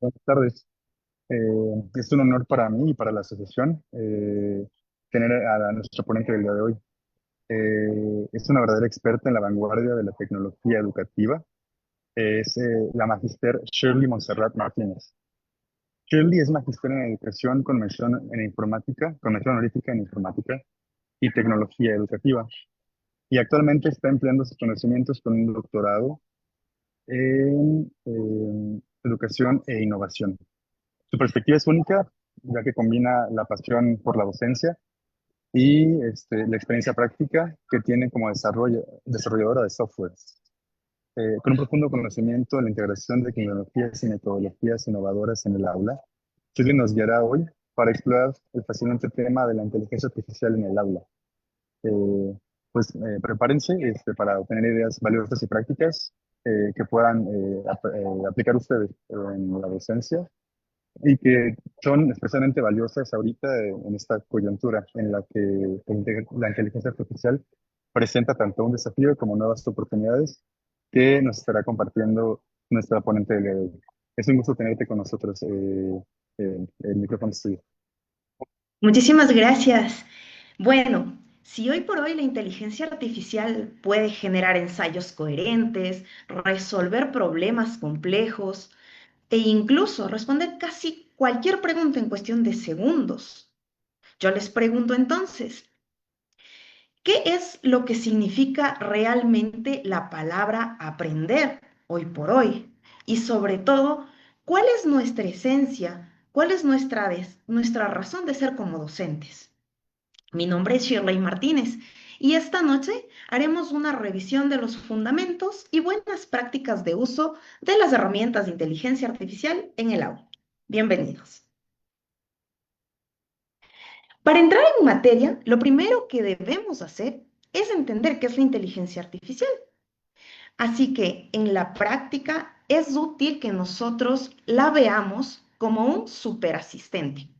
Buenas tardes. Es un honor para mí y para la asociación tener a nuestra ponente del día de hoy. Es una verdadera experta en la vanguardia de la tecnología educativa. Es la magister Shirley Montserrat Martínez. Shirley es magister en educación con mención honorífica en informática y tecnología educativa. Y actualmente está empleando sus conocimientos con un doctorado en educación e innovación. Su perspectiva es única, ya que combina la pasión por la docencia y la experiencia práctica que tiene como desarrolladora de software, con un profundo conocimiento de la integración de tecnologías y metodologías innovadoras en el aula. Chile nos guiará hoy para explorar el fascinante tema de la inteligencia artificial en el aula. Prepárense para obtener ideas valiosas y prácticas que puedan aplicar ustedes en la docencia y que son especialmente valiosas ahorita en esta coyuntura en la que la inteligencia artificial presenta tanto un desafío como nuevas oportunidades que nos estará compartiendo nuestra ponente del día de hoy. Es un gusto tenerte con nosotros. El micrófono es tuyo. Muchísimas gracias. Bueno, si hoy por hoy la inteligencia artificial puede generar ensayos coherentes, resolver problemas complejos e incluso responder casi cualquier pregunta en cuestión de segundos, yo les pregunto entonces, ¿qué es lo que significa realmente la palabra aprender hoy por hoy? Y sobre todo, ¿cuál es nuestra esencia? ¿Cuál es nuestra razón de ser como docentes? Mi nombre es Shirley Martínez y esta noche haremos una revisión de los fundamentos y buenas prácticas de uso de las herramientas de inteligencia artificial en el aula. Bienvenidos. Para entrar en materia, lo primero que debemos hacer es entender qué es la inteligencia artificial. Así que en la práctica es útil que nosotros la veamos como un superasistente.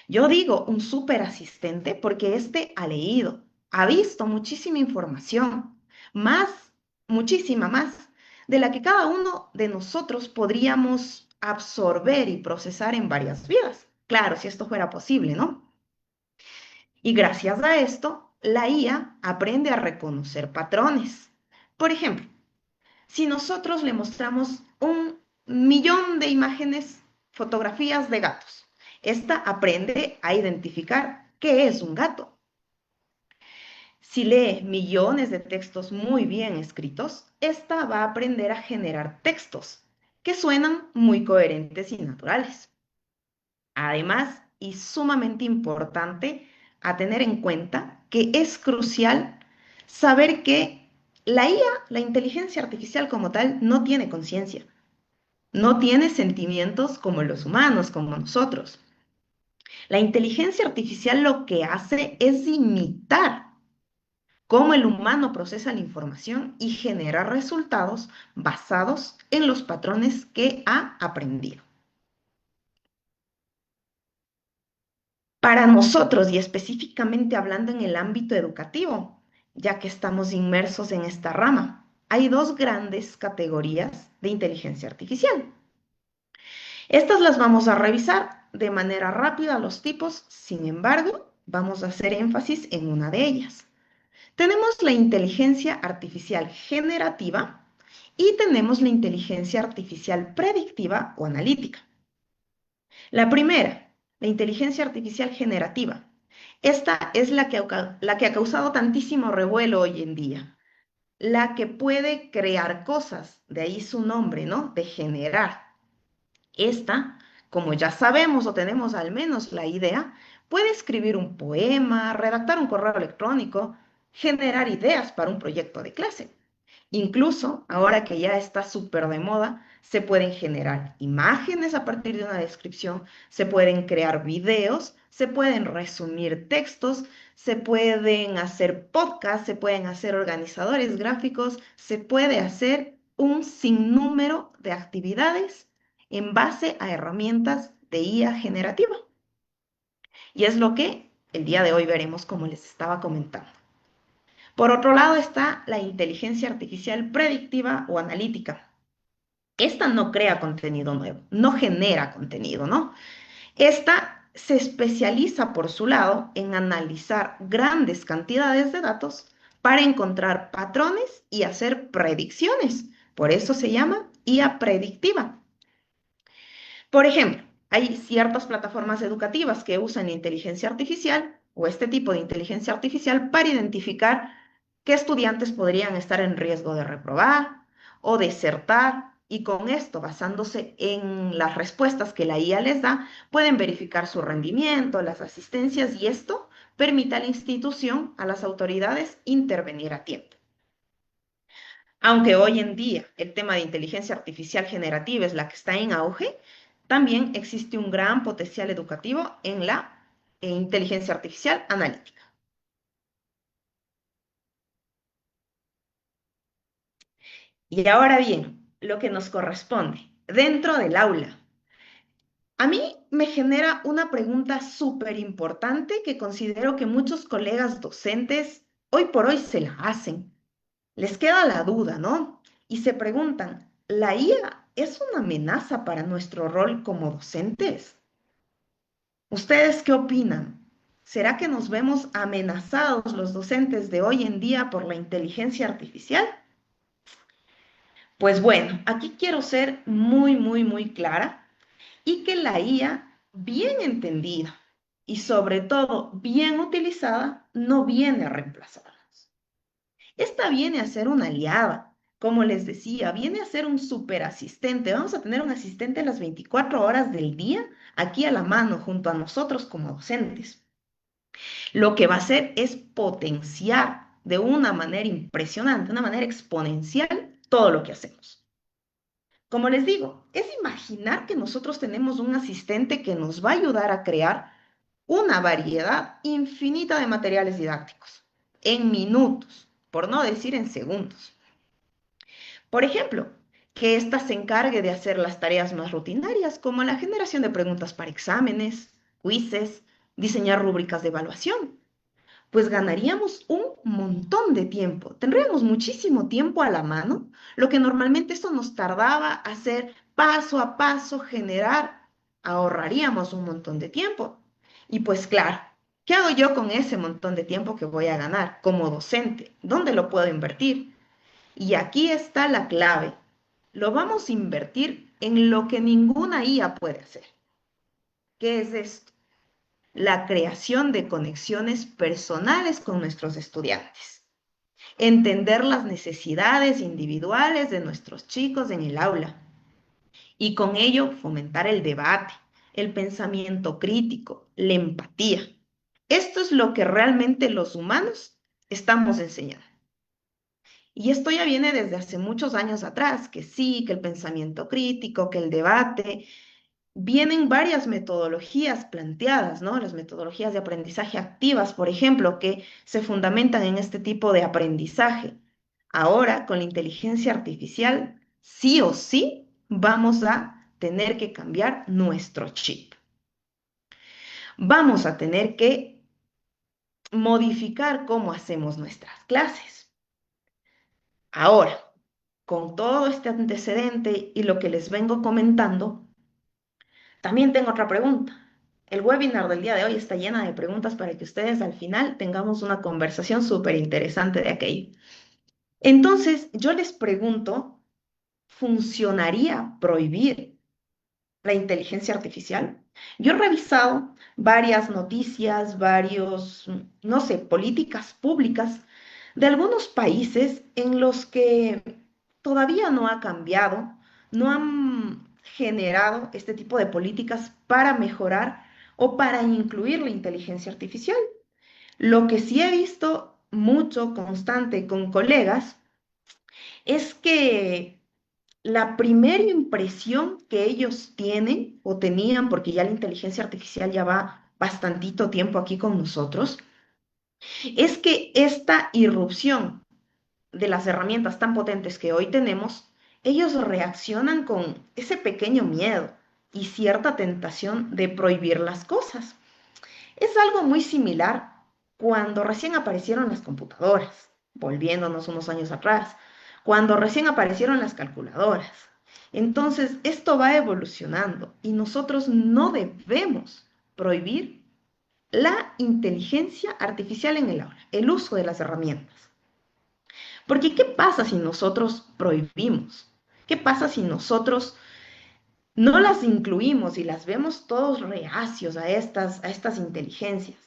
Yo digo un súper asistente porque este ha leído, ha visto muchísima información, más, muchísima más, de la que cada uno de nosotros podríamos absorber y procesar en varias vidas. Claro, si esto fuera posible, ¿no? Y gracias a esto, la IA aprende a reconocer patrones. Por ejemplo, si nosotros le mostramos 1 millón de imágenes, fotografías de gatos, esta aprende a identificar qué es un gato. Si lee millones de textos muy bien escritos, esta va a aprender a generar textos que suenan muy coherentes y naturales. Además, y sumamente importante a tener en cuenta, que es crucial saber que la IA, la inteligencia artificial como tal, no tiene conciencia. No tiene sentimientos como los humanos, como nosotros. La inteligencia artificial lo que hace es imitar cómo el humano procesa la información y genera resultados basados en los patrones que ha aprendido. Para nosotros, y específicamente hablando en el ámbito educativo, ya que estamos inmersos en esta rama, hay dos grandes categorías de inteligencia artificial. Estas las vamos a revisar de manera rápida los tipos, sin embargo, vamos a hacer énfasis en una de ellas. Tenemos la inteligencia artificial generativa y tenemos la inteligencia artificial predictiva o analítica. La primera, la inteligencia artificial generativa. Esta es la que ha causado tantísimo revuelo hoy en día, la que puede crear cosas, de ahí su nombre, ¿no? De generar. Esta, como ya sabemos o tenemos al menos la idea, puede escribir un poema, redactar un correo electrónico, generar ideas para un proyecto de clase. Incluso, ahora que ya está súper de moda, se pueden generar imágenes a partir de una descripción, se pueden crear videos, se pueden resumir textos, se pueden hacer podcasts, se pueden hacer organizadores gráficos, se puede hacer un sinnúmero de actividades en base a herramientas de IA generativa. Y es lo que el día de hoy veremos como les estaba comentando. Por otro lado está la inteligencia artificial predictiva o analítica. Esta no crea contenido nuevo, no genera contenido, ¿no? Esta se especializa por su lado en analizar grandes cantidades de datos para encontrar patrones y hacer predicciones. Por eso se llama IA predictiva. Por ejemplo, hay ciertas plataformas educativas que usan inteligencia artificial o este tipo de inteligencia artificial para identificar qué estudiantes podrían estar en riesgo de reprobar o desertar. Y con esto, basándose en las respuestas que la IA les da, pueden verificar su rendimiento, las asistencias y esto permite a la institución, a las autoridades, intervenir a tiempo. Aunque hoy en día el tema de inteligencia artificial generativa es la que está en auge, también existe un gran potencial educativo en la inteligencia artificial analítica. Y ahora bien, lo que nos corresponde dentro del aula. A mí me genera una pregunta súper importante que considero que muchos colegas docentes hoy por hoy se la hacen. Les queda la duda, ¿no? Y se preguntan, ¿la IA es una amenaza para nuestro rol como docentes? ¿Ustedes qué opinan? ¿Será que nos vemos amenazados los docentes de hoy en día por la inteligencia artificial? Pues bueno, aquí quiero ser muy clara y que la IA, bien entendida y sobre todo bien utilizada, no viene a reemplazarnos. Esta viene a ser una aliada. Como les decía, viene a ser un super asistente. Vamos a tener un asistente las 24 horas del día aquí a la mano junto a nosotros como docentes. Lo que va a hacer es potenciar de una manera impresionante, de una manera exponencial, todo lo que hacemos. Como les digo, es imaginar que nosotros tenemos un asistente que nos va a ayudar a crear una variedad infinita de materiales didácticos en minutos, por no decir en segundos. Por ejemplo, que ésta se encargue de hacer las tareas más rutinarias, como la generación de preguntas para exámenes, quizzes, diseñar rúbricas de evaluación. Pues ganaríamos un montón de tiempo. Tendríamos muchísimo tiempo a la mano, lo que normalmente esto nos tardaba hacer paso a paso, generar, ahorraríamos un montón de tiempo. Y pues claro, ¿qué hago yo con ese montón de tiempo que voy a ganar como docente? ¿Dónde lo puedo invertir? Y aquí está la clave. Lo vamos a invertir en lo que ninguna IA puede hacer. ¿Qué es esto? La creación de conexiones personales con nuestros estudiantes, entender las necesidades individuales de nuestros chicos en el aula y con ello fomentar el debate, el pensamiento crítico, la empatía. Esto es lo que realmente los humanos estamos enseñando. Y esto ya viene desde hace muchos años atrás, que sí, que el pensamiento crítico, que el debate, vienen varias metodologías planteadas, ¿no? Las metodologías de aprendizaje activas, por ejemplo, que se fundamentan en este tipo de aprendizaje. Ahora, con la inteligencia artificial, sí o sí, vamos a tener que cambiar nuestro chip. Vamos a tener que modificar cómo hacemos nuestras clases. Ahora, con todo este antecedente y lo que les vengo comentando, también tengo otra pregunta. El webinar del día de hoy está llena de preguntas para que ustedes al final tengamos una conversación súper interesante de aquello. Entonces, yo les pregunto, ¿funcionaría prohibir la inteligencia artificial? Yo he revisado varias noticias, no sé, políticas públicas de algunos países en los que todavía no ha cambiado, no han generado este tipo de políticas para mejorar o para incluir la inteligencia artificial. Lo que sí he visto mucho, constante con colegas, es que la primera impresión que ellos tienen o tenían, porque ya la inteligencia artificial ya va bastantito tiempo aquí con nosotros, es que esta irrupción de las herramientas tan potentes que hoy tenemos, ellos reaccionan con ese pequeño miedo y cierta tentación de prohibir las cosas. Es algo muy similar cuando recién aparecieron las computadoras, volviéndonos unos años atrás, cuando recién aparecieron las calculadoras. Entonces, esto va evolucionando y nosotros no debemos prohibir la inteligencia artificial en el aula, el uso de las herramientas. Porque ¿qué pasa si nosotros prohibimos? ¿Qué pasa si nosotros no las incluimos y las vemos todos reacios a estas inteligencias?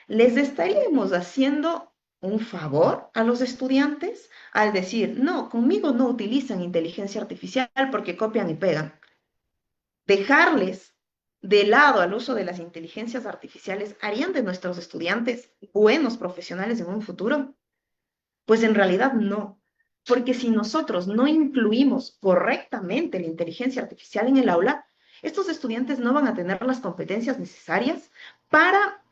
¿Les estaríamos haciendo un favor a los estudiantes al decir, no, conmigo no utilizan inteligencia artificial porque copian y pegan? Dejarles de lado al uso de las inteligencias artificiales harían de nuestros estudiantes buenos profesionales en un futuro. Pues en realidad no, porque si nosotros no incluimos correctamente la inteligencia artificial en el aula, estos estudiantes no van a tener las competencias necesarias para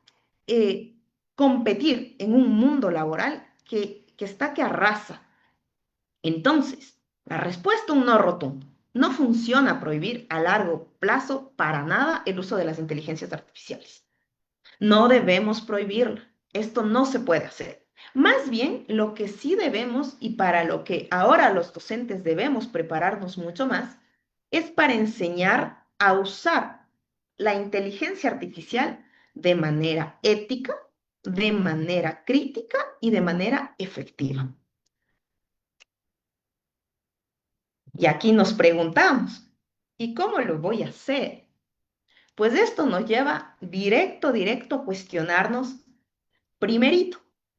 competir en un mundo laboral que está que arrasa. Entonces, la respuesta un no rotundo. No funciona prohibir a largo plazo para nada el uso de las inteligencias artificiales. No debemos prohibirla. Esto no se puede hacer. Más bien, lo que sí debemos y para lo que ahora los docentes debemos prepararnos mucho más es para enseñar a usar la inteligencia artificial de manera ética, de manera crítica y de manera efectiva. Y aquí nos preguntamos, ¿y cómo lo voy a hacer? Pues esto nos lleva directo a cuestionarnos. Primerito,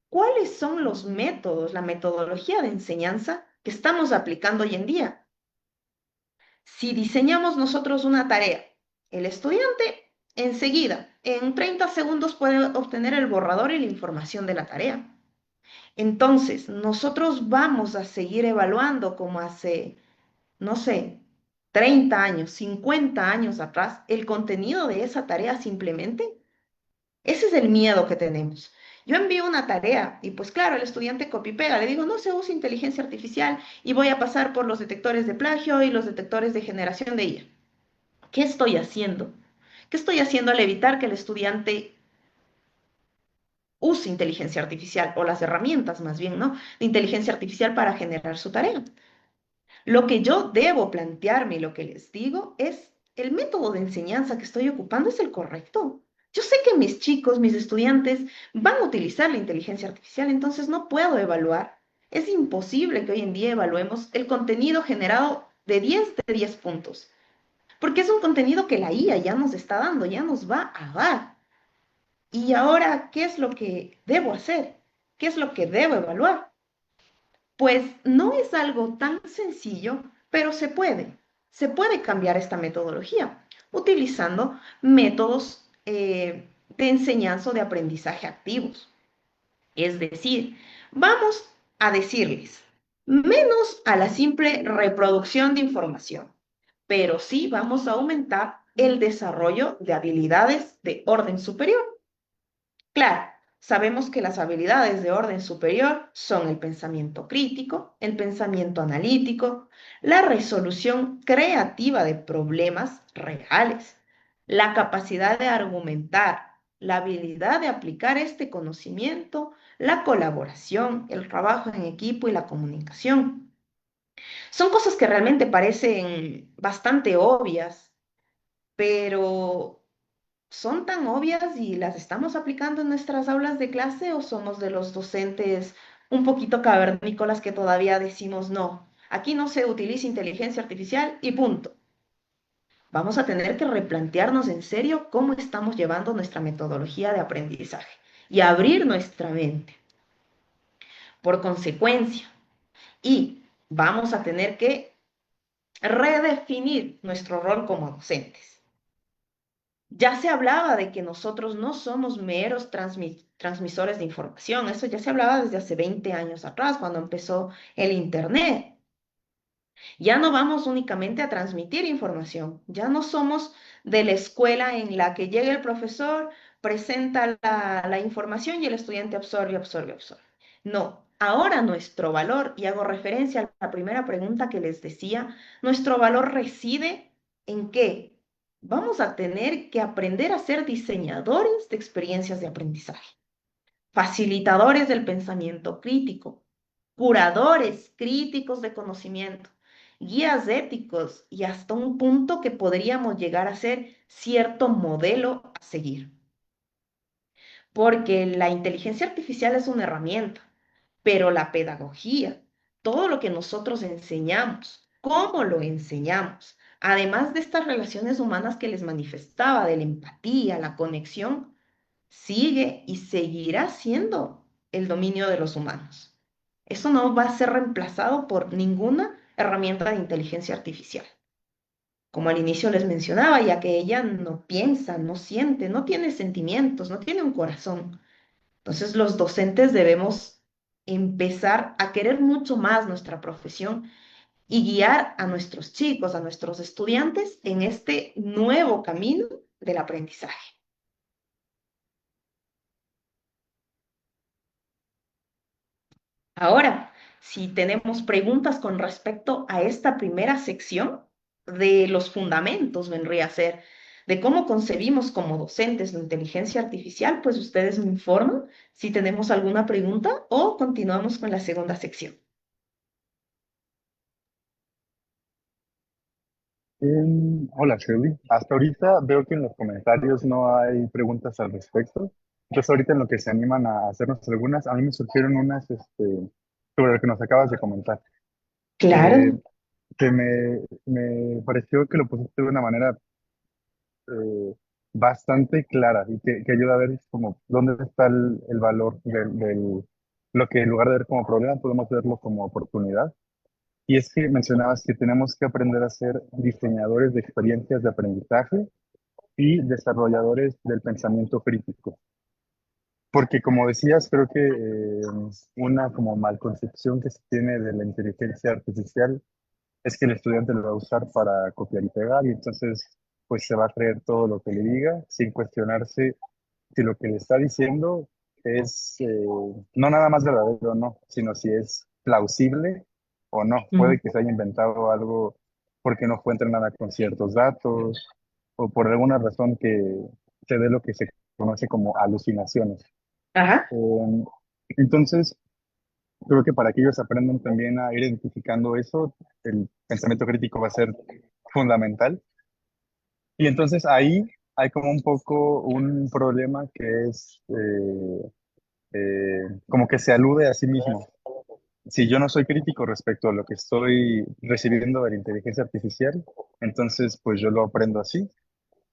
¿cuáles son los métodos, la metodología de enseñanza que estamos aplicando hoy en día? Si diseñamos nosotros una tarea, el estudiante enseguida, en 30 segundos puede obtener el borrador y la información de la tarea. Entonces, nosotros vamos a seguir evaluando como hace, no sé, 30 años, 50 años atrás, el contenido de esa tarea simplemente. Ese es el miedo que tenemos. Yo envío una tarea y pues claro, el estudiante copia y pega. Le digo, no se usa inteligencia artificial y voy a pasar por los detectores de plagio y los detectores de generación de IA. ¿Qué estoy haciendo? ¿Qué estoy haciendo al evitar que el estudiante use inteligencia artificial o las herramientas más bien, ¿no? De inteligencia artificial para generar su tarea? Lo que yo debo plantearme y lo que les digo es, el método de enseñanza que estoy ocupando es el correcto. Yo sé que mis chicos, mis estudiantes van a utilizar la inteligencia artificial, entonces no puedo evaluar. Es imposible que hoy en día evaluemos el contenido generado de 10 de 10 puntos, porque es un contenido que la IA ya nos está dando, ya nos va a dar. Y ahora, ¿qué es lo que debo hacer? ¿Qué es lo que debo evaluar? Pues no es algo tan sencillo, pero se puede. Se puede cambiar esta metodología utilizando métodos de enseñanza o de aprendizaje activos. Es decir, vamos a decirles menos a la simple reproducción de información, pero sí vamos a aumentar el desarrollo de habilidades de orden superior. Claro, sabemos que las habilidades de orden superior son el pensamiento crítico, el pensamiento analítico, la resolución creativa de problemas reales, la capacidad de argumentar, la habilidad de aplicar este conocimiento, la colaboración, el trabajo en equipo y la comunicación. Son cosas que realmente parecen bastante obvias, pero ¿son tan obvias y las estamos aplicando en nuestras aulas de clase o somos de los docentes un poquito cavernícolas que todavía decimos no? Aquí no se utiliza inteligencia artificial y punto. Vamos a tener que replantearnos en serio cómo estamos llevando nuestra metodología de aprendizaje y abrir nuestra mente. Por consecuencia, y vamos a tener que redefinir nuestro rol como docentes. Ya se hablaba de que nosotros no somos meros transmisores de información. Eso ya se hablaba desde hace 20 años atrás, cuando empezó el Internet. Ya no vamos únicamente a transmitir información. Ya no somos de la escuela en la que llega el profesor, presenta la información y el estudiante absorbe. No. Ahora nuestro valor, y hago referencia a la primera pregunta que les decía, nuestro valor reside en qué. Vamos a tener que aprender a ser diseñadores de experiencias de aprendizaje, facilitadores del pensamiento crítico, curadores críticos de conocimiento. guías éticos y hasta un punto que podríamos llegar a ser cierto modelo a seguir. Porque la inteligencia artificial es una herramienta, pero la pedagogía, todo lo que nosotros enseñamos, cómo lo enseñamos, además de estas relaciones humanas que les manifestaba, de la empatía, la conexión, sigue y seguirá siendo el dominio de los humanos. Eso no va a ser reemplazado por ninguna herramienta de inteligencia artificial. Como al inicio les mencionaba, ya que ella no piensa, no siente, no tiene sentimientos, no tiene un corazón. Entonces los docentes debemos empezar a querer mucho más nuestra profesión y guiar a nuestros chicos, a nuestros estudiantes en este nuevo camino del aprendizaje. Ahora, si tenemos preguntas con respecto a esta primera sección de los fundamentos, vendría a ser de cómo concebimos como docentes la inteligencia artificial, pues ustedes me informan si tenemos alguna pregunta o continuamos con la segunda sección. Hola, Shirley. Hasta ahorita veo que en los comentarios no hay preguntas al respecto. Entonces, ahorita en lo que se animan a hacernos algunas, a mí me surgieron unas sobre lo que nos acabas de comentar. Eh, Claro. que me pareció que lo pusiste de una manera eh, bastante clara y que ayuda a ver como dónde está el valor lo que en lugar de ver como problema, podemos verlo como oportunidad. Y es que mencionabas que tenemos que aprender a ser diseñadores de experiencias de aprendizaje y desarrolladores del pensamiento crítico. Porque como decías, creo que una como malconcepción que se tiene de la inteligencia artificial es que el estudiante lo va a usar para copiar y pegar y entonces pues se va a creer todo lo que le diga sin cuestionarse si lo que le está diciendo es no nada más verdadero o no, sino si es plausible o no. Mm. Puede que se haya inventado algo porque no fue entrenada con ciertos datos o por alguna razón que se dé lo que se conoce como alucinaciones. Ajá. Eh, entonces, creo que para que ellos aprendan también a ir identificando eso, el pensamiento crítico va a ser fundamental. Y entonces ahí hay como un poco un problema que es como que se alude a sí mismo. Si yo no soy crítico respecto a lo que estoy recibiendo de la inteligencia artificial, entonces pues yo lo aprendo así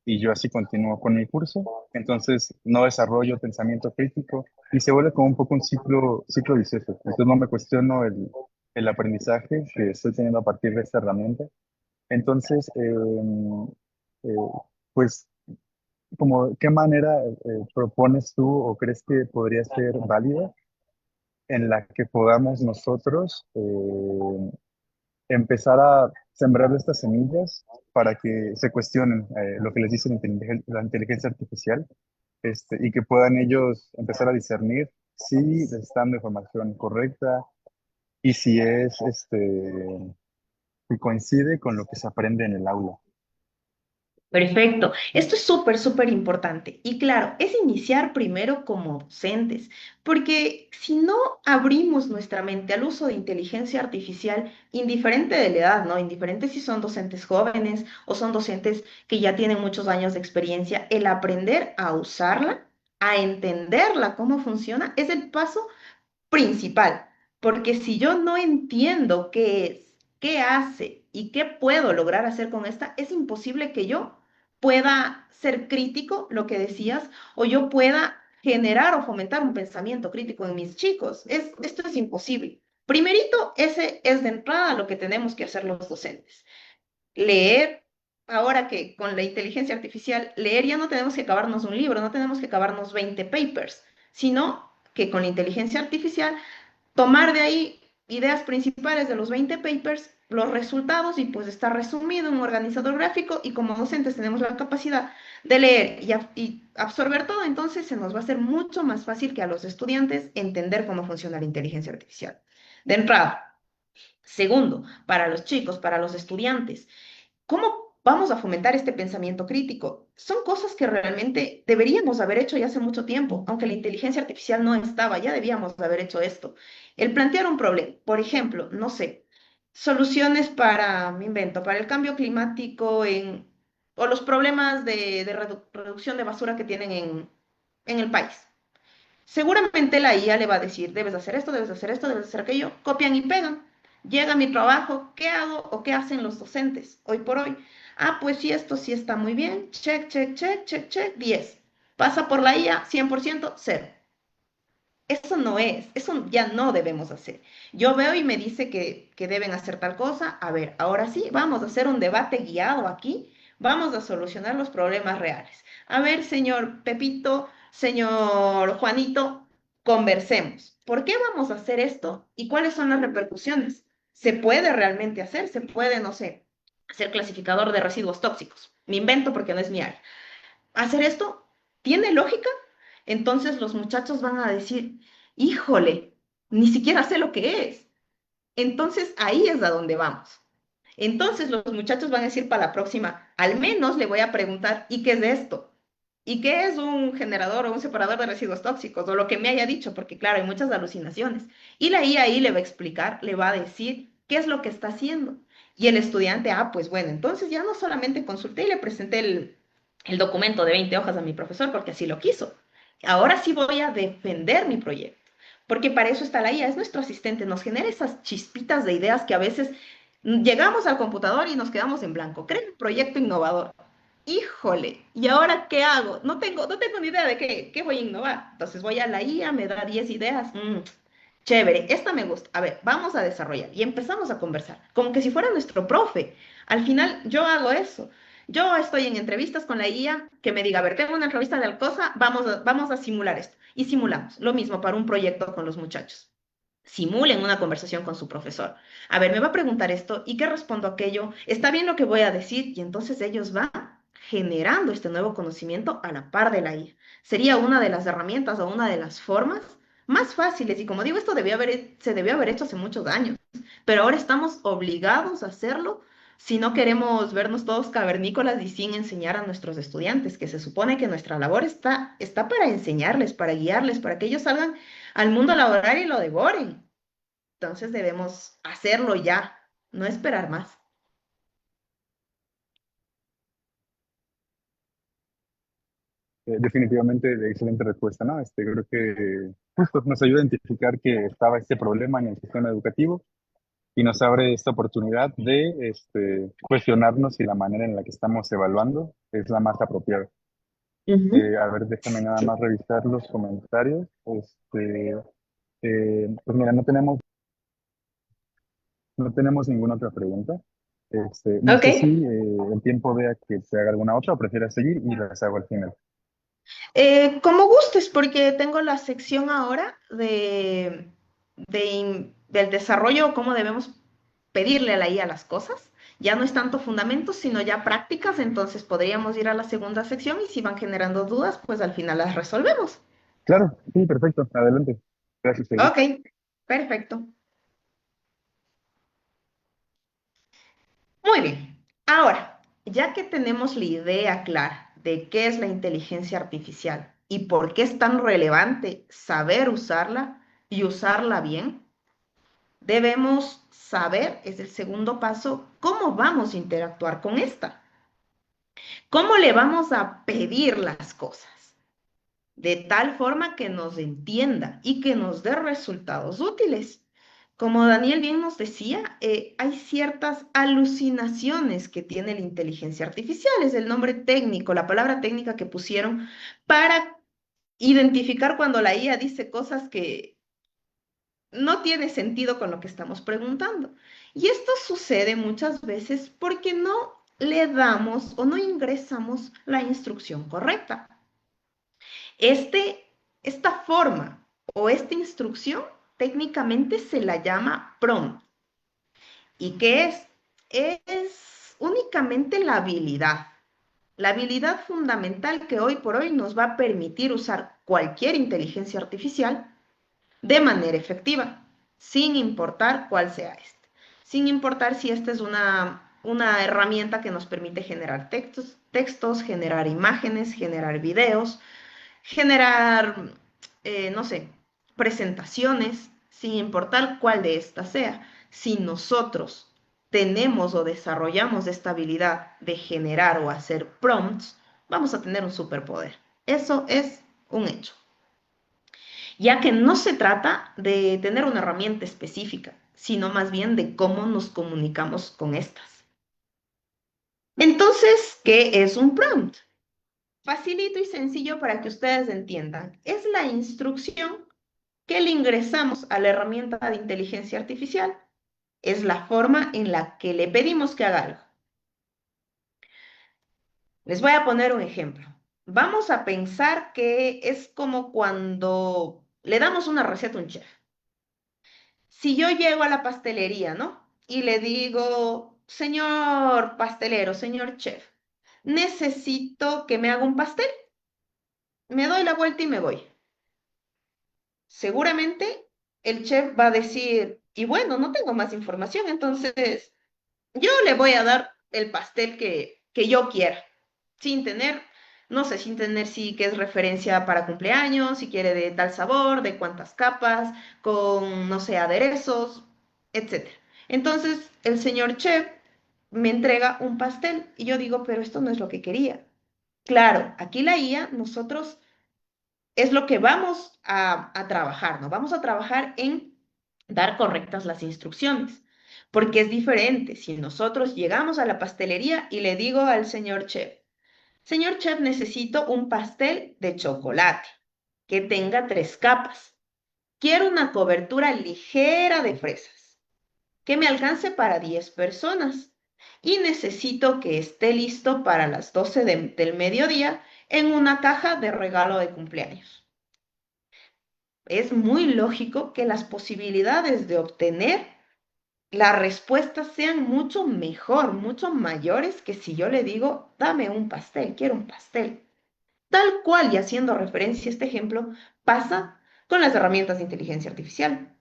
y yo así continúo con mi curso. Entonces no desarrollo pensamiento crítico y se vuelve como un poco un ciclo vicioso. Entonces no me cuestiono el aprendizaje que estoy teniendo a partir de esta herramienta. Entonces, eh, pues, como, ¿qué manera propones tú o crees que podría ser válida en la que podamos nosotros empezar a sembrar estas semillas para que se cuestionen lo que les dice la inteligencia artificial y que puedan ellos empezar a discernir si les están dando información correcta y si si coincide con lo que se aprende en el aula? Perfecto. Esto es súper, súper importante. Y claro, es iniciar primero como docentes, porque si no abrimos nuestra mente al uso de inteligencia artificial, indiferente de la edad, ¿no? Indiferente si son docentes jóvenes o son docentes que ya tienen muchos años de experiencia, el aprender a usarla, a entenderla, cómo funciona, es el paso principal, porque si yo no entiendo qué es, qué hace y qué puedo lograr hacer con esta, es imposible que yo pueda ser crítico, lo que decías, o yo pueda generar o fomentar un pensamiento crítico en mis chicos. Esto es imposible. Primerito, ese es de entrada lo que tenemos que hacer los docentes. Leer, ahora que con la inteligencia artificial, leer ya no tenemos que acabarnos un libro, no tenemos que acabarnos 20 papers, sino que con la inteligencia artificial tomar de ahí ideas principales de los 20 papers, los resultados y pues está resumido en un organizador gráfico y como docentes tenemos la capacidad de leer y absorber todo, entonces se nos va a hacer mucho más fácil que a los estudiantes entender cómo funciona la inteligencia artificial. De entrada. Segundo, para los chicos, para los estudiantes, ¿cómo vamos a fomentar este pensamiento crítico? Son cosas que realmente deberíamos haber hecho ya hace mucho tiempo, aunque la inteligencia artificial no estaba, ya debíamos haber hecho esto. El plantear un problema, por ejemplo, no sé. soluciones para, me invento, para el cambio climático o los problemas de reducción de basura que tienen en el país. Seguramente la IA le va a decir, debes hacer esto, debes hacer esto, debes hacer aquello, copian y pegan. Llega mi trabajo, ¿qué hago o qué hacen los docentes hoy por hoy? Ah, pues sí, esto sí está muy bien, check, check, check, check, check, 10. Pasa por la IA, 100%, cero. Eso no es, eso ya no debemos hacer. Yo veo y me dice que deben hacer tal cosa. A ver, ahora sí, vamos a hacer un debate guiado aquí. Vamos a solucionar los problemas reales. A ver, señor Pepito, señor Juanito, conversemos. ¿Por qué vamos a hacer esto y cuáles son las repercusiones? ¿Se puede realmente hacer? ¿Se puede, no sé, hacer clasificador de residuos tóxicos? Me invento porque no es mi área. ¿Hacer esto tiene lógica? Entonces los muchachos van a decir, híjole, ni siquiera sé lo que es. Entonces ahí es a donde vamos. Entonces los muchachos van a decir para la próxima, al menos le voy a preguntar, ¿y qué es esto? ¿Y qué es un generador o un separador de residuos tóxicos? O lo que me haya dicho, porque claro, hay muchas alucinaciones. Y la IA ahí le va a explicar, le va a decir qué es lo que está haciendo. Y el estudiante, ah, pues bueno, entonces ya no solamente consulté y le presenté el documento de 20 hojas a mi profesor porque así lo quiso. Ahora sí voy a defender mi proyecto. Porque para eso está la IA, es nuestro asistente, nos genera esas chispitas de ideas que a veces llegamos al computador y nos quedamos en blanco. Crea un proyecto innovador. Híjole, ¿y ahora qué hago? No tengo ni idea de qué voy a innovar. Entonces voy a la IA, me da 10 ideas. Chévere, esta me gusta. A ver, vamos a desarrollar. Y empezamos a conversar, como que si fuera nuestro profe. Al final, yo hago eso. Yo estoy en entrevistas con la IA que me diga, a ver, tengo una entrevista de tal cosa, vamos a simular esto. Y simulamos. Lo mismo para un proyecto con los muchachos. Simulen una conversación con su profesor. A ver, me va a preguntar esto y qué respondo a aquello. ¿Está bien lo que voy a decir? Y entonces ellos van generando este nuevo conocimiento a la par de la IA. Sería una de las herramientas o una de las formas más fáciles. Y como digo, esto se debió haber hecho hace muchos años, pero ahora estamos obligados a hacerlo si no queremos vernos todos cavernícolas y sin enseñar a nuestros estudiantes, que se supone que nuestra labor está para enseñarles, para guiarles, para que ellos salgan al mundo laboral y lo devoren. Entonces debemos hacerlo ya, no esperar más. Definitivamente, de excelente respuesta, ¿no? Creo que justo nos ayuda a identificar que estaba este problema en el sistema educativo y nos abre esta oportunidad de cuestionarnos si la manera en la que estamos evaluando es la más apropiada. Ujú. A ver, déjame nada más revisar los comentarios. Pues mira, no tenemos ninguna otra pregunta. No Ok. sé si el tiempo vea que se haga alguna otra o prefieras seguir y las hago al final. Como gustes, porque tengo la sección ahora del desarrollo, cómo debemos pedirle a la IA las cosas. Ya no es tanto fundamentos, sino ya prácticas, entonces podríamos ir a la segunda sección y si van generando dudas, pues al final las resolvemos. Claro, sí, perfecto. Adelante. Gracias, Elvis. Ok, perfecto. Muy bien. Ahora, ya que tenemos la idea clara de qué es la inteligencia artificial y por qué es tan relevante saber usarla y usarla bien, debemos saber, es el segundo paso, cómo vamos a interactuar con esta. ¿Cómo le vamos a pedir las cosas? De tal forma que nos entienda y que nos dé resultados útiles. Como Daniel bien nos decía, hay ciertas alucinaciones que tiene la inteligencia artificial, es el nombre técnico, la palabra técnica que pusieron para identificar cuando la IA dice cosas que no tiene sentido con lo que estamos preguntando. Y esto sucede muchas veces porque no le damos o no ingresamos la instrucción correcta. Este, esta forma o esta instrucción técnicamente se la llama prompt. ¿Y qué es? Es únicamente la habilidad fundamental que hoy por hoy nos va a permitir usar cualquier inteligencia artificial de manera efectiva, sin importar cuál sea este. Sin importar si esta es una herramienta que nos permite generar textos, generar imágenes, generar videos, generar, no sé, presentaciones, sin importar cuál de estas sea. Si nosotros tenemos o desarrollamos esta habilidad de generar o hacer prompts, vamos a tener un superpoder. Eso es un hecho, ya que no se trata de tener una herramienta específica, sino más bien de cómo nos comunicamos con estas. Entonces, ¿qué es un prompt? Facilito y sencillo para que ustedes entiendan. Es la instrucción que le ingresamos a la herramienta de inteligencia artificial. Es la forma en la que le pedimos que haga algo. Les voy a poner un ejemplo. Vamos a pensar que es como cuando le damos una receta a un chef. Si yo llego a la pastelería, ¿no? Y le digo, señor pastelero, señor chef, necesito que me haga un pastel. Me doy la vuelta y me voy. Seguramente el chef va a decir, y bueno, no tengo más información, entonces yo le voy a dar el pastel que yo quiera, sin tener, no sé, sin tener si que es referencia para cumpleaños, si quiere de tal sabor, de cuántas capas, con, no sé, aderezos, etcétera. Entonces, el señor chef me entrega un pastel y yo digo, pero esto no es lo que quería. Claro, aquí la IA, nosotros es lo que vamos a trabajar, ¿no? Vamos a trabajar en dar correctas las instrucciones, porque es diferente si nosotros llegamos a la pastelería y le digo al señor chef, necesito un pastel de chocolate que tenga 3 capas. Quiero una cobertura ligera de fresas, que me alcance para 10 personas y necesito que esté listo para las 12 del mediodía en una caja de regalo de cumpleaños. Es muy lógico que las posibilidades de obtener la respuesta sean mucho mejor, mucho mayores que si yo le digo, dame un pastel, quiero un pastel. Tal cual, y haciendo referencia a este ejemplo, pasa con las herramientas de inteligencia artificial.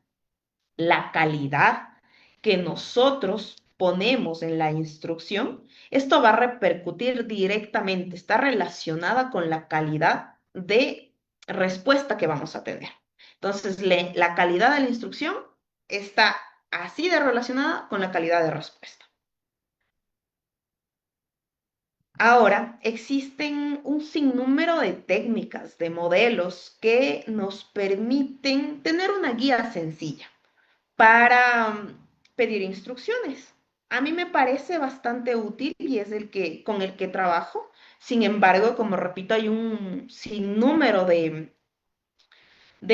La calidad que nosotros ponemos en la instrucción, esto va a repercutir directamente, está relacionada con la calidad de respuesta que vamos a tener. Entonces, la calidad de la instrucción está así de relacionada con la calidad de respuesta. Ahora, existen un sinnúmero de técnicas, de modelos que nos permiten tener una guía sencilla para pedir instrucciones. A mí me parece bastante útil y es el que con el que trabajo. Sin embargo, como repito, hay un sinnúmero de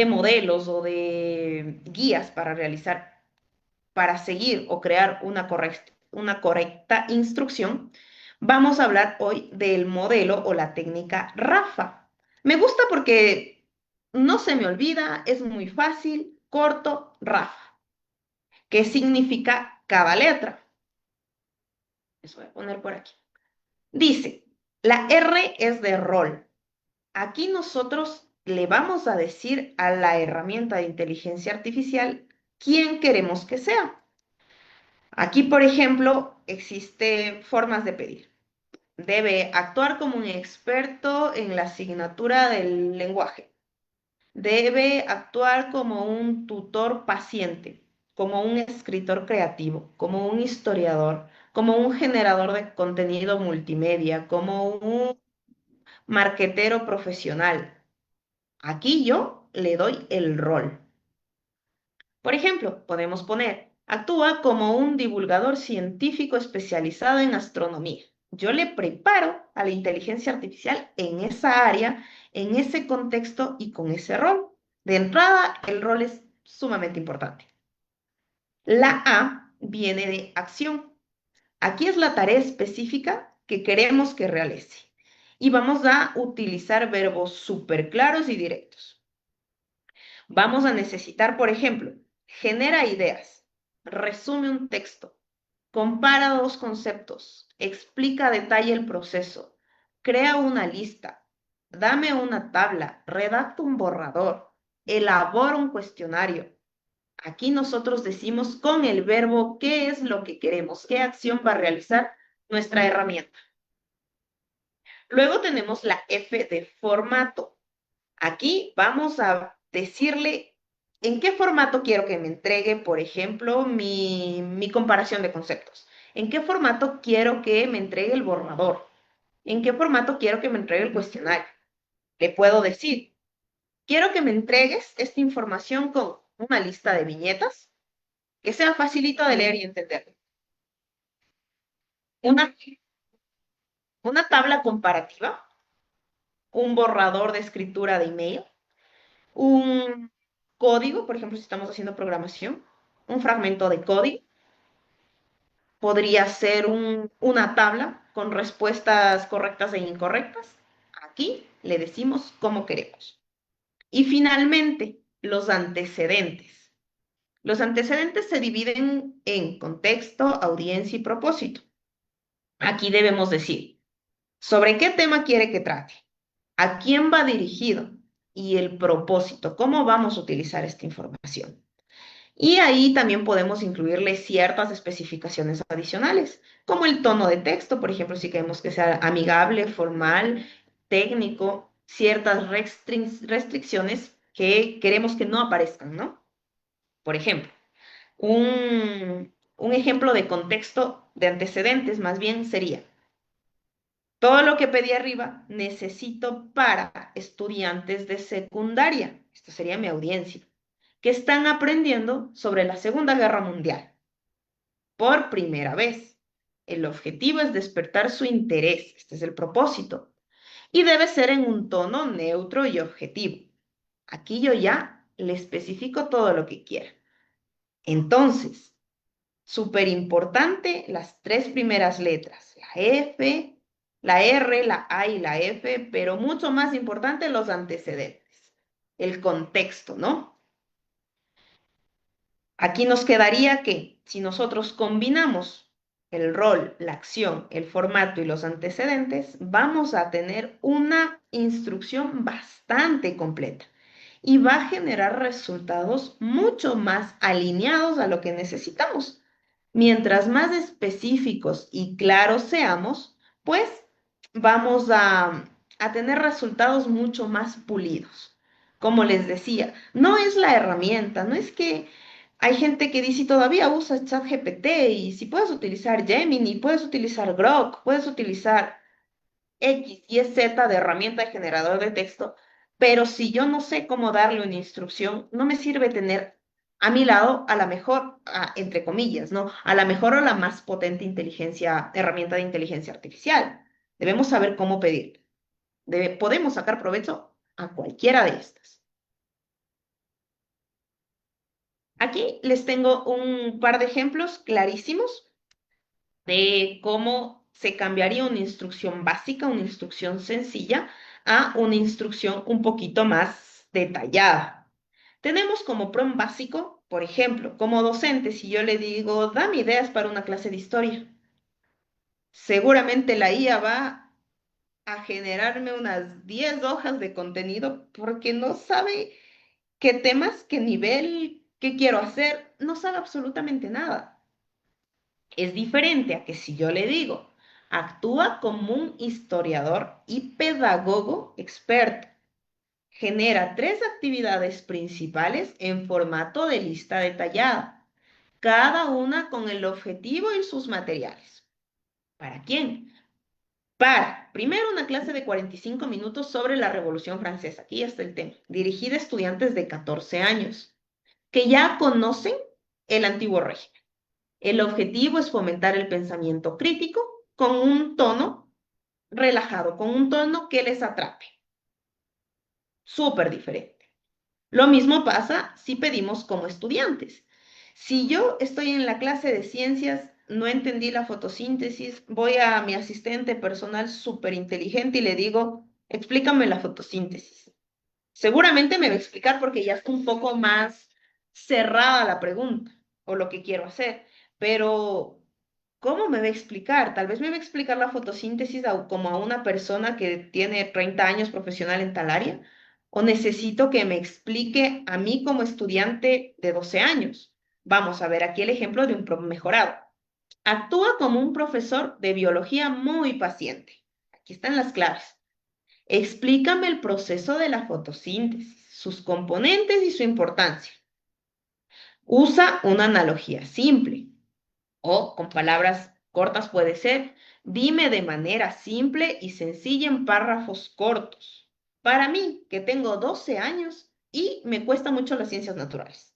modelos o de guías para realizar, para seguir o crear una correcta instrucción. Vamos a hablar hoy del modelo o la técnica RAFA. Me gusta porque no se me olvida, es muy fácil, corto, RAFA. ¿Qué significa cada letra? Les voy a poner por aquí. Dice, la R es de rol. Aquí nosotros le vamos a decir a la herramienta de inteligencia artificial quién queremos que sea. Aquí, por ejemplo, existen formas de pedir. Debe actuar como un experto en la asignatura del lenguaje. Debe actuar como un tutor paciente, como un escritor creativo, como un historiador, como un generador de contenido multimedia, como un marquetero profesional. Aquí yo le doy el rol. Por ejemplo, podemos poner, actúa como un divulgador científico especializado en astronomía. Yo le preparo a la inteligencia artificial en esa área, en ese contexto y con ese rol. De entrada, el rol es sumamente importante. La A viene de acción. Aquí es la tarea específica que queremos que realice. Y vamos a utilizar verbos súper claros y directos. Vamos a necesitar, por ejemplo, genera ideas, resume un texto, compara dos conceptos, explica a detalle el proceso, crea una lista, dame una tabla, redacta un borrador, elabora un cuestionario. Aquí nosotros decimos con el verbo qué es lo que queremos, qué acción va a realizar nuestra herramienta. Luego tenemos la F de formato. Aquí vamos a decirle ¿En qué formato quiero que me entregue, por ejemplo, mi comparación de conceptos? ¿En qué formato quiero que me entregue el borrador? ¿En qué formato quiero que me entregue el cuestionario? Le puedo decir, quiero que me entregues esta información con una lista de viñetas que sea facilito de leer y entender. Una, una tabla comparativa, un borrador de escritura de email, un código, por ejemplo, si estamos haciendo programación, un fragmento de código, podría ser una tabla con respuestas correctas e incorrectas. Aquí le decimos cómo queremos. Y finalmente, los antecedentes. Los antecedentes se dividen en contexto, audiencia y propósito. Aquí debemos decir sobre qué tema quiere que trate, a quién va dirigido y el propósito, cómo vamos a utilizar esta información. Y ahí también podemos incluirle ciertas especificaciones adicionales, como el tono de texto, por ejemplo, si queremos que sea amigable, formal, técnico, ciertas restricciones que queremos que no aparezcan, ¿no? Por ejemplo, un ejemplo de contexto de antecedentes más bien sería, todo lo que pedí arriba necesito para estudiantes de secundaria, esto sería mi audiencia, que están aprendiendo sobre la Segunda Guerra Mundial por primera vez. El objetivo es despertar su interés, este es el propósito, y debe ser en un tono neutro y objetivo. Aquí yo ya le especifico todo lo que quiera. Entonces, súper importante las tres primeras letras, la F, la R, la A y la F, pero mucho más importante los antecedentes, el contexto, ¿no? Aquí nos quedaría que si nosotros combinamos el rol, la acción, el formato y los antecedentes, vamos a tener una instrucción bastante completa y va a generar resultados mucho más alineados a lo que necesitamos. Mientras más específicos y claros seamos, pues vamos a tener resultados mucho más pulidos. Como les decía, no es la herramienta, no es que hay gente que dice todavía usa ChatGPT y si puedes utilizar Gemini, puedes utilizar Grok, puedes utilizar X y Z de herramienta de generador de texto, pero si yo no sé cómo darle una instrucción, no me sirve tener a mi lado a la mejor, entre comillas, ¿no? A la mejor o la más potente herramienta de inteligencia artificial. Debemos saber cómo pedir. Podemos sacar provecho a cualquiera de estas. Aquí les tengo un par de ejemplos clarísimos de cómo se cambiaría una instrucción básica, una instrucción sencilla, a una instrucción un poquito más detallada. Tenemos como prompt básico, por ejemplo, como docente, si yo le digo, dame ideas para una clase de historia, seguramente la IA va a generarme unas 10 hojas de contenido porque no sabe qué temas, qué nivel, qué quiero hacer, no sabe absolutamente nada. Es diferente a que si yo le digo, actúa como un historiador y pedagogo experto. Genera tres actividades principales en formato de lista detallada, cada una con el objetivo y sus materiales. ¿Para quién? Para, primero, una clase de 45 minutos sobre la Revolución Francesa. Aquí está el tema. Dirigida a estudiantes de 14 años que ya conocen el antiguo régimen. El objetivo es fomentar el pensamiento crítico con un tono relajado, con un tono que les atrape. Súper diferente. Lo mismo pasa si pedimos como estudiantes. Si yo estoy en la clase de ciencias, no entendí la fotosíntesis, voy a mi asistente personal súper inteligente y le digo, explícame la fotosíntesis. Seguramente me va a explicar porque ya está un poco más cerrada la pregunta o lo que quiero hacer, pero ¿cómo me va a explicar? Tal vez me va a explicar la fotosíntesis como a una persona que tiene 30 años profesional en tal área, o necesito que me explique a mí como estudiante de 12 años. Vamos a ver aquí el ejemplo de un mejorado. Actúa como un profesor de biología muy paciente. Aquí están las claves. Explícame el proceso de la fotosíntesis, sus componentes y su importancia. Usa una analogía simple o con palabras cortas puede ser, dime de manera simple y sencilla en párrafos cortos. Para mí, que tengo 12 años y me cuesta mucho las ciencias naturales.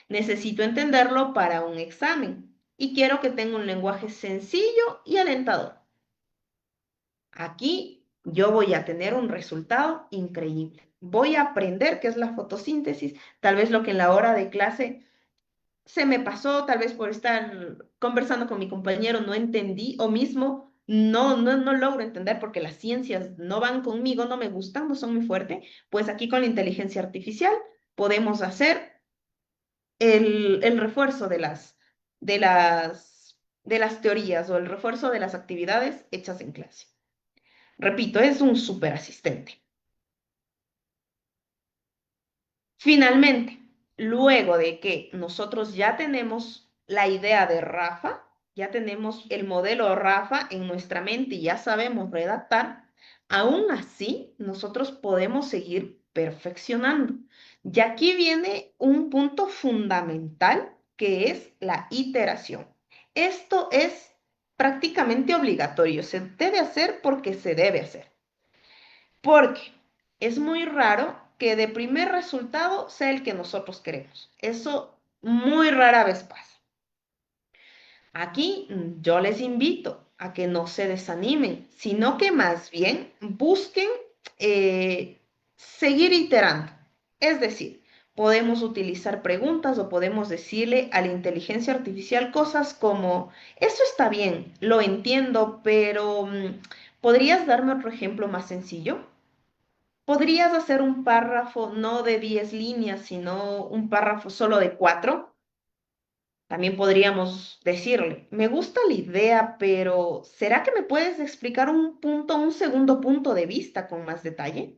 Necesito entenderlo para un examen y quiero que tenga un lenguaje sencillo y alentador. Aquí yo voy a tener un resultado increíble. Voy a aprender qué es la fotosíntesis, tal vez lo que en la hora de clase se me pasó, tal vez por estar conversando con mi compañero no entendí o mismo no logro entender porque las ciencias no van conmigo, no me gustan, no son muy fuerte, pues aquí con la inteligencia artificial podemos hacer el refuerzo de las teorías o el refuerzo de las actividades hechas en clase. Repito, es un súper asistente. Finalmente, luego de que nosotros ya tenemos la idea de Rafa, ya tenemos el modelo Rafa en nuestra mente y ya sabemos redactar, aún así nosotros podemos seguir perfeccionando. Y aquí viene un punto fundamental que es la iteración. Esto es prácticamente obligatorio, se debe hacer porque se debe hacer. Porque es muy raro que de primer resultado sea el que nosotros queremos. Eso muy rara vez pasa. Aquí yo les invito a que no se desanimen, sino que más bien busquen seguir iterando. Es decir, podemos utilizar preguntas o podemos decirle a la inteligencia artificial cosas como, eso está bien, lo entiendo, pero ¿podrías darme otro ejemplo más sencillo? ¿Podrías hacer un párrafo no de 10 líneas, sino un párrafo solo de 4? También podríamos decirle, me gusta la idea, pero ¿será que me puedes explicar un punto, un segundo punto de vista con más detalle?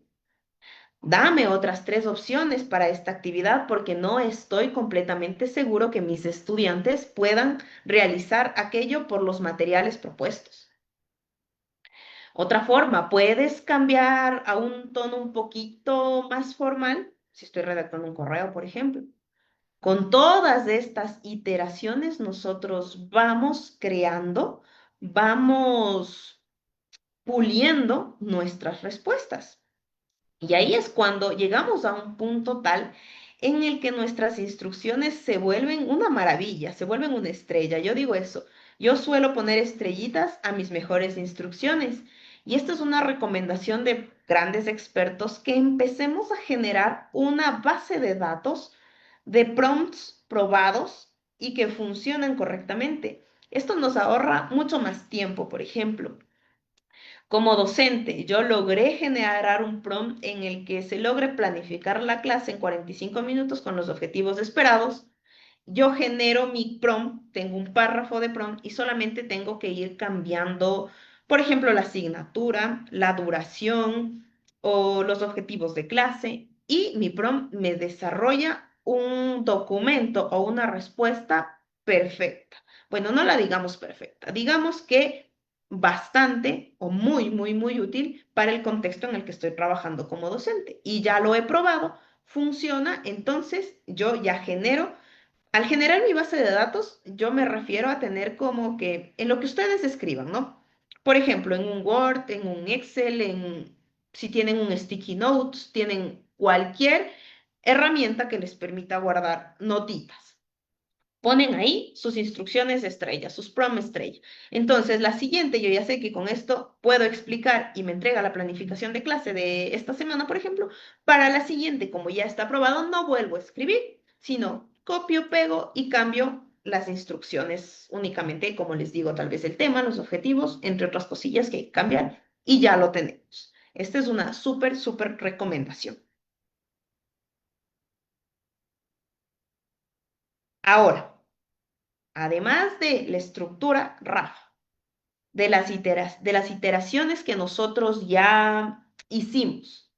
Dame otras 3 opciones para esta actividad porque no estoy completamente seguro que mis estudiantes puedan realizar aquello por los materiales propuestos. Otra forma, puedes cambiar a un tono un poquito más formal, si estoy redactando un correo, por ejemplo. Con todas estas iteraciones, nosotros vamos creando, vamos puliendo nuestras respuestas. Y ahí es cuando llegamos a un punto tal en el que nuestras instrucciones se vuelven una maravilla, se vuelven una estrella. Yo digo eso. Yo suelo poner estrellitas a mis mejores instrucciones. Y esta es una recomendación de grandes expertos que empecemos a generar una base de datos de prompts probados y que funcionan correctamente. Esto nos ahorra mucho más tiempo, por ejemplo. Como docente, yo logré generar un prompt en el que se logre planificar la clase en 45 minutos con los objetivos esperados. Yo genero mi prompt, tengo un párrafo de prompt y solamente tengo que ir cambiando, por ejemplo, la asignatura, la duración o los objetivos de clase y mi prompt me desarrolla un documento o una respuesta perfecta. Bueno, no la digamos perfecta, digamos que bastante o muy útil para el contexto en el que estoy trabajando como docente. Y ya lo he probado, funciona, entonces yo ya genero al generar mi base de datos, yo me refiero a tener como que en lo que ustedes escriban, ¿no? Por ejemplo, en un Word, en un Excel, si tienen un sticky notes, tienen cualquier herramienta que les permita guardar notitas. Ponen ahí sus instrucciones estrella, sus prom estrella. Entonces, la siguiente, yo ya sé que con esto puedo explicar y me entrega la planificación de clase de esta semana, por ejemplo. Para la siguiente, como ya está aprobado, no vuelvo a escribir, sino copio, pego y cambio las instrucciones únicamente, como les digo, tal vez el tema, los objetivos, entre otras cosillas que hay que cambiar y ya lo tenemos. Esta es una súper recomendación. Ahora, además de la estructura RAF, de las iteraciones que nosotros ya hicimos.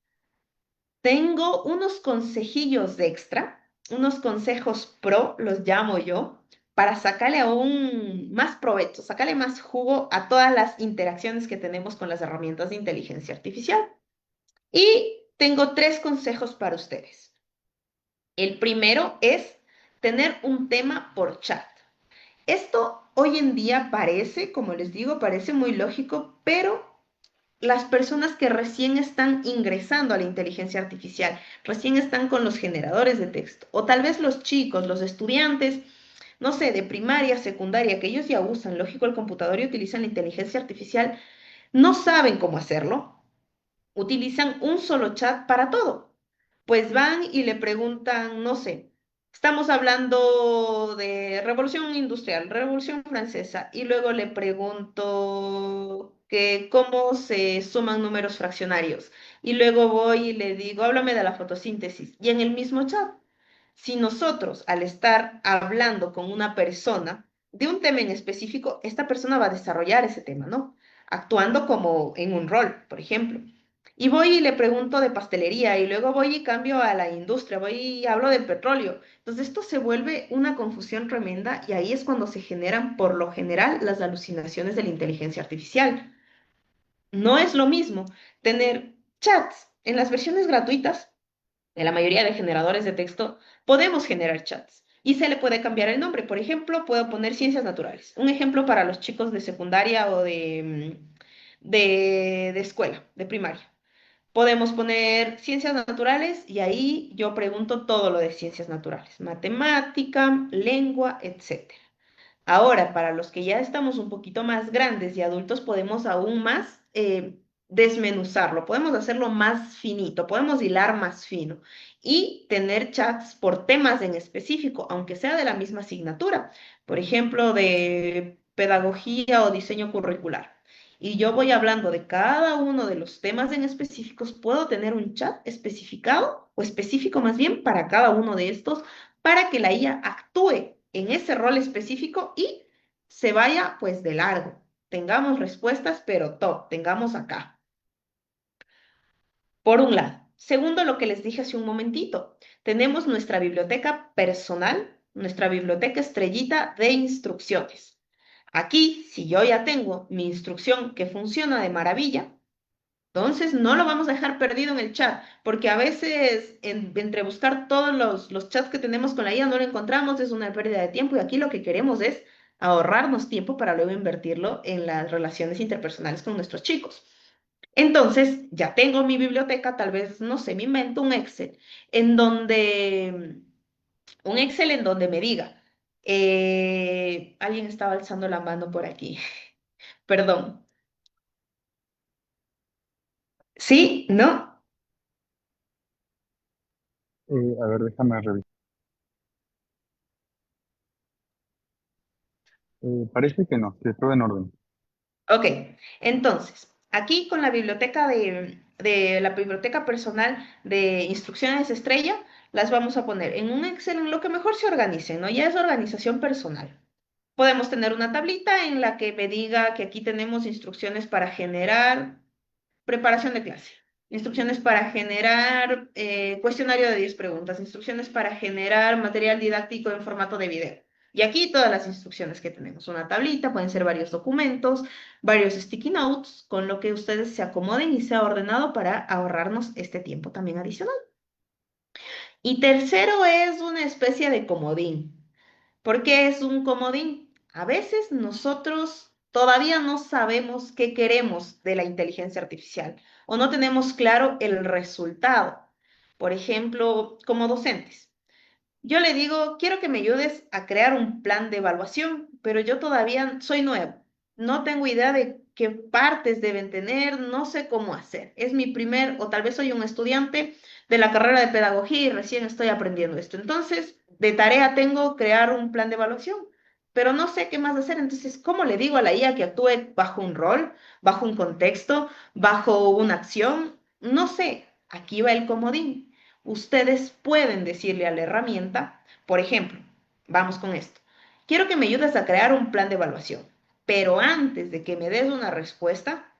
Tengo unos consejillos de extra, unos consejos pro, los llamo yo, para sacarle aún más provecho, sacarle más jugo a todas las interacciones que tenemos con las herramientas de inteligencia artificial. Y tengo 3 consejos para ustedes. El primero es tener un tema por chat. Esto hoy en día parece, como les digo, parece muy lógico, pero las personas que recién están ingresando a la inteligencia artificial, recién están con los generadores de texto, o tal vez los chicos, los estudiantes, no sé, de primaria, secundaria, que ellos ya usan, lógico, el computador y utilizan la inteligencia artificial, no saben cómo hacerlo, utilizan un solo chat para todo. Pues van y le preguntan, no sé, estamos hablando de Revolución Industrial, Revolución Francesa, y luego le pregunto que cómo se suman números fraccionarios. Y luego voy y le digo, háblame de la fotosíntesis. Y en el mismo chat, si nosotros, al estar hablando con una persona de un tema en específico, esta persona va a desarrollar ese tema, ¿no? Actuando como en un rol, por ejemplo. Y voy y le pregunto de pastelería y luego voy y cambio a la industria, voy y hablo del petróleo. Entonces esto se vuelve una confusión tremenda y ahí es cuando se generan por lo general las alucinaciones de la inteligencia artificial. No es lo mismo tener chats en las versiones gratuitas de la mayoría de generadores de texto, podemos generar chats y se le puede cambiar el nombre. Por ejemplo, puedo poner ciencias naturales. Un ejemplo para los chicos de secundaria o de escuela, de primaria. Podemos poner ciencias naturales y ahí yo pregunto todo lo de ciencias naturales, matemática, lengua, etcétera. Ahora, para los que ya estamos un poquito más grandes y adultos, podemos aún más desmenuzarlo, podemos hacerlo más finito, podemos hilar más fino y tener chats por temas en específico, aunque sea de la misma asignatura, por ejemplo, de pedagogía o diseño curricular. Y yo voy hablando de cada uno de los temas en específicos, puedo tener un chat especificado o específico más bien para cada uno de estos para que la IA actúe en ese rol específico y se vaya pues de largo. Tengamos respuestas, pero top, tengamos acá. Por un lado. Segundo, lo que les dije hace un momentito, tenemos nuestra biblioteca personal, nuestra biblioteca estrellita de instrucciones. Aquí, si yo ya tengo mi instrucción que funciona de maravilla, entonces no lo vamos a dejar perdido en el chat, porque a veces entre buscar todos los chats que tenemos con la IA no lo encontramos, es una pérdida de tiempo y aquí lo que queremos es ahorrarnos tiempo para luego invertirlo en las relaciones interpersonales con nuestros chicos. Entonces, ya tengo mi biblioteca, tal vez, no sé, me invento en donde, un Excel en donde me diga, alguien estaba alzando la mano por aquí, perdón. ¿Sí? ¿No? A ver, déjame revisar. Parece que no, que todo en orden. Ok, entonces, aquí con la biblioteca de la biblioteca personal de instrucciones estrella, las vamos a poner en un Excel en lo que mejor se organicen, ¿no? Ya es organización personal. Podemos tener una tablita en la que me diga que aquí tenemos instrucciones para generar preparación de clase, instrucciones para generar cuestionario de 10 preguntas, instrucciones para generar material didáctico en formato de video. Y aquí todas las instrucciones que tenemos, una tablita, pueden ser varios documentos, varios sticky notes, con lo que ustedes se acomoden y sea ordenado para ahorrarnos este tiempo también adicional. Y tercero es una especie de comodín. ¿Por qué es un comodín? A veces nosotros todavía no sabemos qué queremos de la inteligencia artificial o no tenemos claro el resultado. Por ejemplo, como docentes. Yo le digo, quiero que me ayudes a crear un plan de evaluación, pero yo todavía soy nuevo. No tengo idea de qué partes deben tener, no sé cómo hacer. Es mi primer, o tal vez soy un estudiante de la carrera de pedagogía y recién estoy aprendiendo esto. Entonces, de tarea tengo crear un plan de evaluación, pero no sé qué más hacer. Entonces, ¿cómo le digo a la IA que actúe bajo un rol, bajo un contexto, bajo una acción? No sé. Aquí va el comodín. Ustedes pueden decirle a la herramienta, por ejemplo, vamos con esto, quiero que me ayudes a crear un plan de evaluación, pero antes de que me des una respuesta,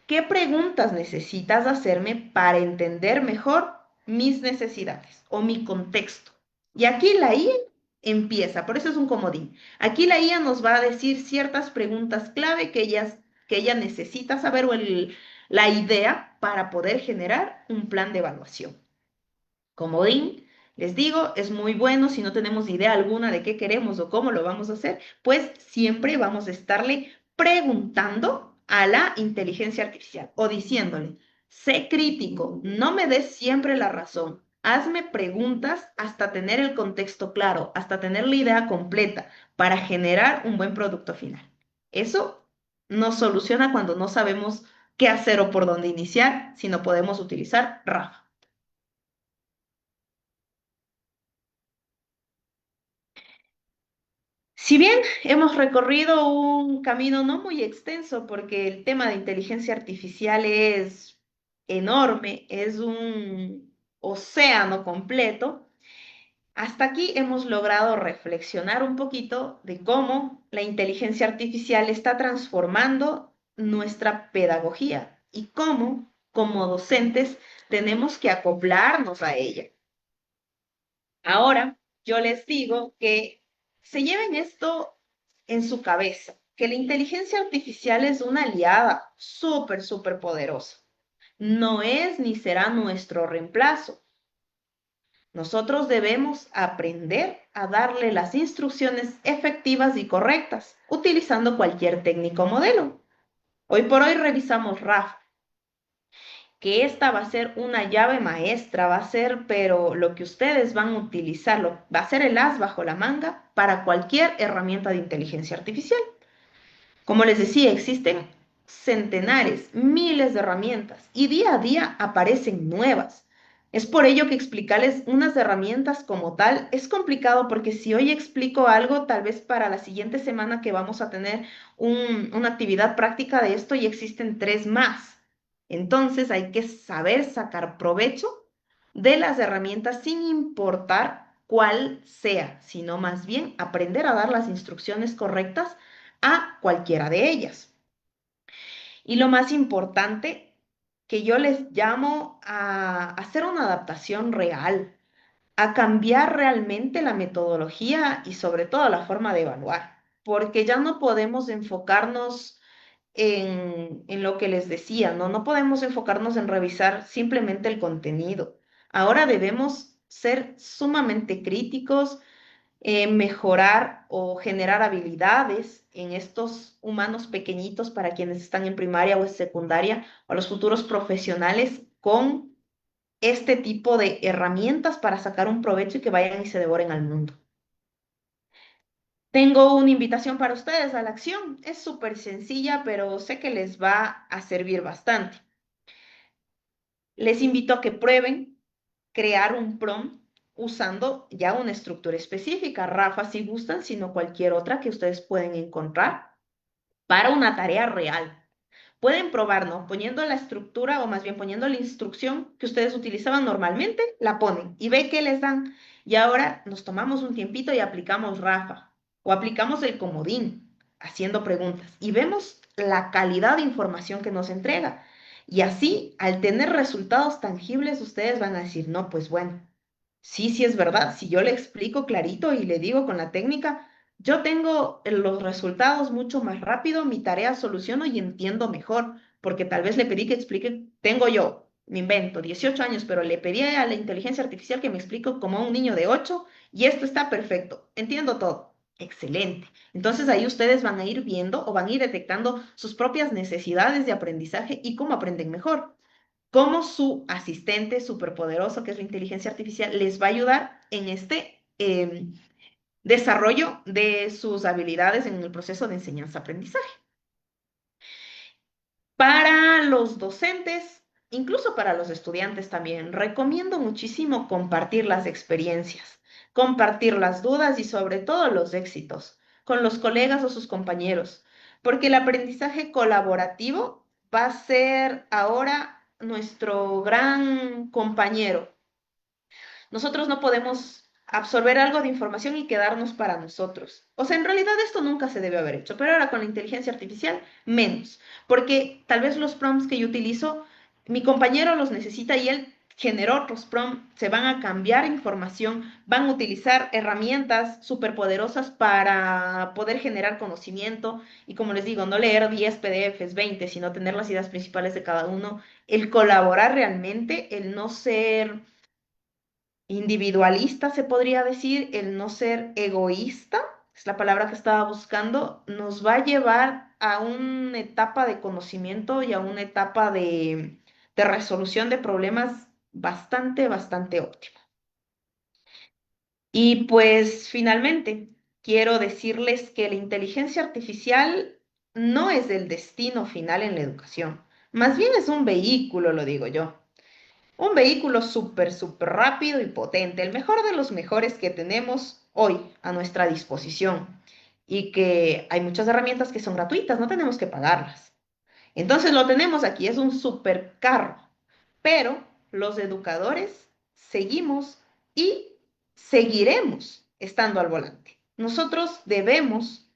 ¿qué preguntas necesitas hacerme para entender mejor mis necesidades o mi contexto? Y aquí la IA empieza, por eso es un comodín. Aquí la IA nos va a decir ciertas preguntas clave que ella necesita saber o la idea para poder generar un plan de evaluación. Comodín, Les digo, es muy bueno si no tenemos idea alguna de qué queremos o cómo lo vamos a hacer, pues siempre vamos a estarle preguntando a la inteligencia artificial o diciéndole, sé crítico, no me des siempre la razón. Hazme preguntas hasta tener el contexto claro, hasta tener la idea completa para generar un buen producto final. Eso nos soluciona cuando no sabemos qué hacer o por dónde iniciar, si no podemos utilizar Rafa. Si bien hemos recorrido un camino no muy extenso, porque el tema de inteligencia artificial es enorme, es un océano completo, hasta aquí hemos logrado reflexionar un poquito de cómo la inteligencia artificial está transformando nuestra pedagogía y cómo, como docentes, tenemos que acoplarnos a ella. Ahora, yo les digo que se lleven esto en su cabeza, que la inteligencia artificial es una aliada súper, súper poderosa. No es ni será nuestro reemplazo. Nosotros debemos aprender a darle las instrucciones efectivas y correctas, utilizando cualquier técnico o modelo. Hoy por hoy revisamos RAF, que esta va a ser una llave maestra, va a ser, pero lo que ustedes van a utilizarlo, va a ser el as bajo la manga para cualquier herramienta de inteligencia artificial. Como les decía, existen centenares, miles de herramientas y día a día aparecen nuevas. Es por ello que explicarles unas herramientas como tal es complicado porque si hoy explico algo, tal vez para la siguiente semana que vamos a tener una actividad práctica de esto y existen tres más. Entonces hay que saber sacar provecho de las herramientas sin importar cuál sea, sino más bien aprender a dar las instrucciones correctas a cualquiera de ellas. Y lo más importante, que yo les llamo a hacer una adaptación real, a cambiar realmente la metodología y sobre todo la forma de evaluar, porque ya no podemos enfocarnos en lo que les decía, ¿no? No podemos enfocarnos en revisar simplemente el contenido. Ahora debemos ser sumamente críticos, mejorar o generar habilidades en estos humanos pequeñitos para quienes están en primaria o en secundaria o los futuros profesionales con este tipo de herramientas para sacar un provecho y que vayan y se devoren al mundo. Tengo una invitación para ustedes a la acción. Es súper sencilla, pero sé que les va a servir bastante. Les invito a que prueben crear un prompt usando ya una estructura específica, Rafa si gustan, sino cualquier otra que ustedes pueden encontrar para una tarea real. Pueden probar, ¿no? Poniendo la estructura o más bien poniendo la instrucción que ustedes utilizaban normalmente, la ponen y ve qué les dan. Y ahora nos tomamos un tiempito y aplicamos Rafa o aplicamos el comodín haciendo preguntas y vemos la calidad de información que nos entrega. Y así, al tener resultados tangibles, ustedes van a decir, no, pues bueno, sí, sí es verdad. Si yo le explico clarito y le digo con la técnica, yo tengo los resultados mucho más rápido, mi tarea soluciono y entiendo mejor, porque tal vez le pedí que explique, tengo yo, me invento, 18 años, pero le pedí a la inteligencia artificial que me explique como a un niño de 8 y esto está perfecto, entiendo todo. Excelente. Entonces ahí ustedes van a ir viendo o van a ir detectando sus propias necesidades de aprendizaje y cómo aprenden mejor, cómo su asistente superpoderoso, que es la inteligencia artificial, les va a ayudar en este desarrollo de sus habilidades en el proceso de enseñanza-aprendizaje. Para los docentes, incluso para los estudiantes también, recomiendo muchísimo compartir las experiencias, compartir las dudas y sobre todo los éxitos con los colegas o sus compañeros, porque el aprendizaje colaborativo va a ser ahora nuestro gran compañero. Nosotros no podemos absorber algo de información y quedarnos para nosotros. O sea, en realidad esto nunca se debe haber hecho, pero ahora con la inteligencia artificial menos, porque tal vez los prompts que yo utilizo, mi compañero los necesita y él generó otros prompts, se van a cambiar información, van a utilizar herramientas superpoderosas para poder generar conocimiento y como les digo, no leer 10 PDFs, 20, sino tener las ideas principales de cada uno, el colaborar realmente, el no ser individualista, se podría decir, el no ser egoísta, es la palabra que estaba buscando, nos va a llevar a una etapa de conocimiento y a una etapa de resolución de problemas bastante, bastante óptima. Y pues finalmente, quiero decirles que la inteligencia artificial no es el destino final en la educación, más bien es un vehículo, lo digo yo. Un vehículo súper, súper rápido y potente, el mejor de los mejores que tenemos hoy a nuestra disposición. Y que hay muchas herramientas que son gratuitas, no tenemos que pagarlas. Entonces lo tenemos aquí, es un super carro. Pero los educadores seguimos y seguiremos estando al volante. Nosotros debemos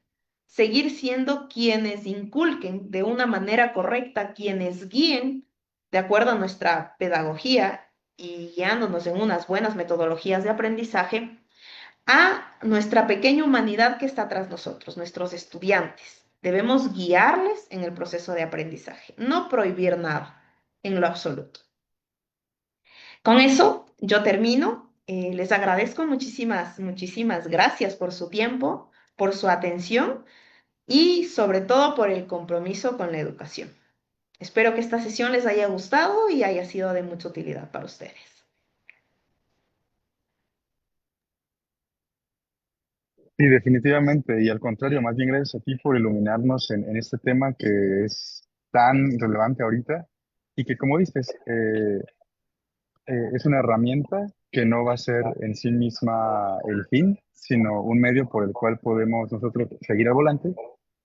seguir siendo quienes inculquen de una manera correcta, quienes guíen de acuerdo a nuestra pedagogía y guiándonos en unas buenas metodologías de aprendizaje a nuestra pequeña humanidad que está tras nosotros, nuestros estudiantes. Debemos guiarles en el proceso de aprendizaje, no prohibir nada en lo absoluto. Con eso yo termino. Les agradezco muchísimas, muchísimas gracias por su tiempo, por su atención y sobre todo por el compromiso con la educación. Espero que esta sesión les haya gustado y haya sido de mucha utilidad para ustedes. Sí, definitivamente, y al contrario, más bien gracias a ti por iluminarnos en este tema que es tan relevante ahorita y que como dices, es una herramienta que no va a ser en sí misma el fin, sino un medio por el cual podemos nosotros seguir al volante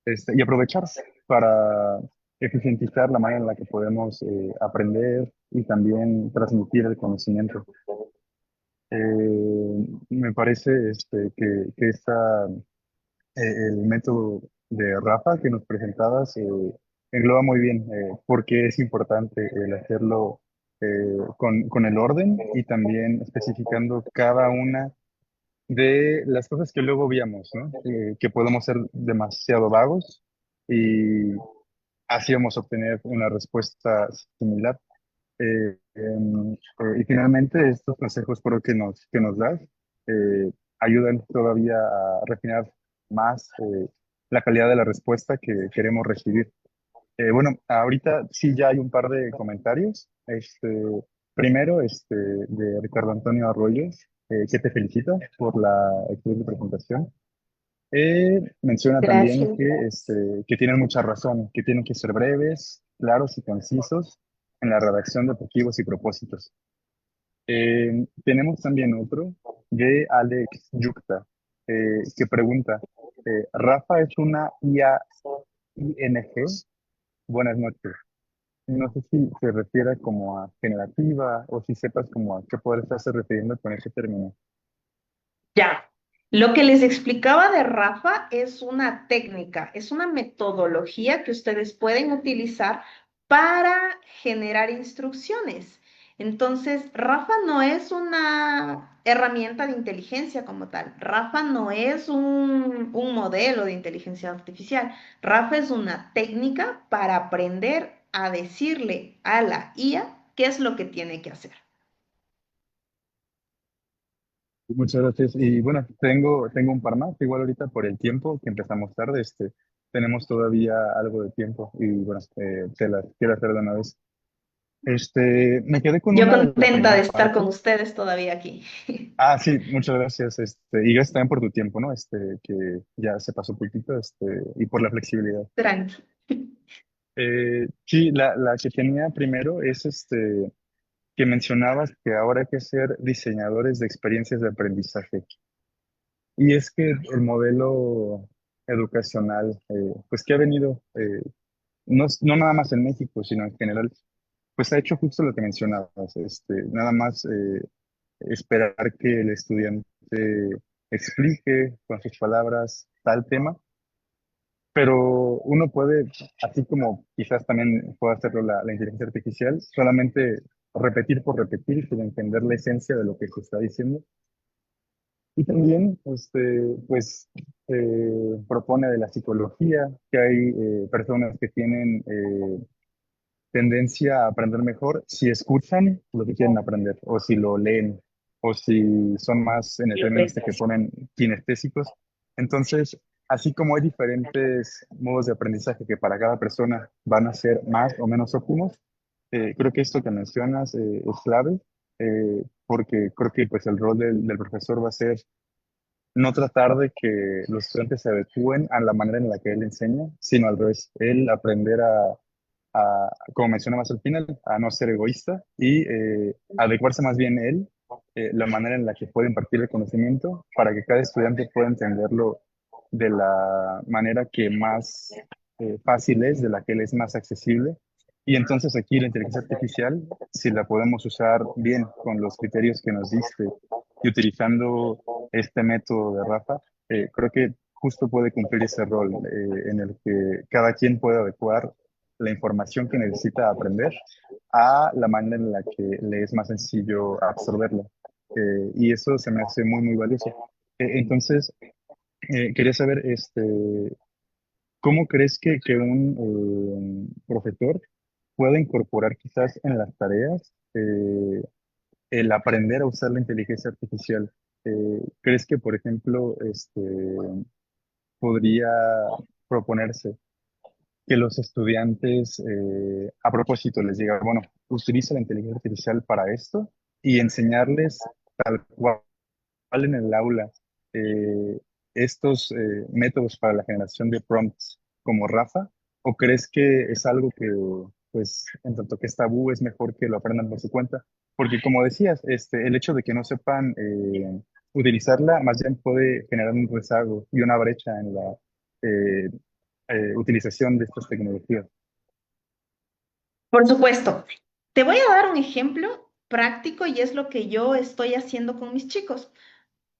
y aprovechar para eficientizar la manera en la que podemos aprender y también transmitir el conocimiento. Me parece el método de Rafa que nos presentabas engloba muy bien por qué es importante el hacerlo con el orden y también especificando cada una de las cosas que luego veíamos, ¿no? Que podemos ser demasiado vagos y así vamos a obtener una respuesta similar. Y finalmente, estos consejos creo que nos das ayudan todavía a refinar más la calidad de la respuesta que queremos recibir. Bueno, ahorita sí ya hay un par de comentarios. Primero, de Ricardo Antonio Arroyos, que te felicita por la excelente presentación. Menciona también Gracias. que tienen mucha razón, que tienen que ser breves, claros y concisos en la redacción de objetivos y propósitos. Tenemos también otro de Alex Yukta, que pregunta, ¿Rafa es una IA ING? Buenas noches. No sé si se refiere como a generativa o si sepas como a qué poder estarse refiriendo con ese término. Ya. Lo que les explicaba de Rafa es una técnica, es una metodología que ustedes pueden utilizar para generar instrucciones. Entonces, Rafa no es una herramienta de inteligencia como tal. Rafa no es un modelo de inteligencia artificial. Rafa es una técnica para aprender a decirle a la IA qué es lo que tiene que hacer. Muchas gracias. Y bueno, tengo un par más, igual ahorita por el tiempo que empezamos tarde, tenemos todavía algo de tiempo y bueno, te las quiero hacer de una vez. Me quedé con Yo una de la contenta primera de estar parte. con ustedes todavía aquí. Ah, sí, muchas gracias, y gracias también por tu tiempo, ¿no? Que ya se pasó poquito, y por la flexibilidad. Tranqui. Sí, la que tenía primero es, que mencionabas que ahora hay que ser diseñadores de experiencias de aprendizaje. Y es que el modelo educacional, pues que ha venido, no nada más en México, sino en general, pues ha hecho justo lo que mencionabas, nada más esperar que el estudiante explique con sus palabras tal tema, pero uno puede, así como quizás también puede hacerlo la inteligencia artificial, solamente repetir por repetir sin entender la esencia de lo que se está diciendo. Y también, pues, propone de la psicología que hay personas que tienen tendencia a aprender mejor si escuchan lo que quieren aprender o si lo leen o si son más en el término este que ponen kinestésicos. Entonces, así como hay diferentes modos de aprendizaje que para cada persona van a ser más o menos óptimos, creo que esto que mencionas es clave, porque creo que pues el rol del profesor va a ser no tratar de que los estudiantes se adecúen a la manera en la que él enseña, sino al revés, él aprender como mencionabas al final, a no ser egoísta y adecuarse más bien él, la manera en la que puede impartir el conocimiento para que cada estudiante pueda entenderlo de la manera que más fácil es, de la que él es más accesible. Y entonces aquí la inteligencia artificial, si la podemos usar bien con los criterios que nos diste y utilizando este método de Rafa, creo que justo puede cumplir ese rol en el que cada quien puede adecuar la información que necesita aprender a la manera en la que le es más sencillo absorberla. Y eso se me hace muy, muy valioso. Entonces, quería saber, ¿cómo crees que un profesor pueda incorporar quizás en las tareas el aprender a usar la inteligencia artificial? ¿Crees que, por ejemplo, podría proponerse que los estudiantes, a propósito, les diga, bueno, utiliza la inteligencia artificial para esto y enseñarles tal cual en el aula estos métodos para la generación de prompts como Rafa? ¿O crees que es algo que, pues, en tanto que es tabú, es mejor que lo aprendan por su cuenta? Porque como decías, el hecho de que no sepan utilizarla, más bien puede generar un rezago y una brecha en la eh, utilización de estas tecnologías. Por supuesto. Te voy a dar un ejemplo práctico y es lo que yo estoy haciendo con mis chicos.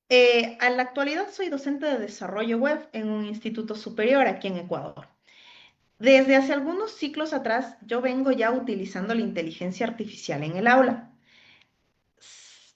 A la actualidad soy docente de desarrollo web en un instituto superior aquí en Ecuador. Desde hace algunos ciclos atrás, yo vengo ya utilizando la inteligencia artificial en el aula,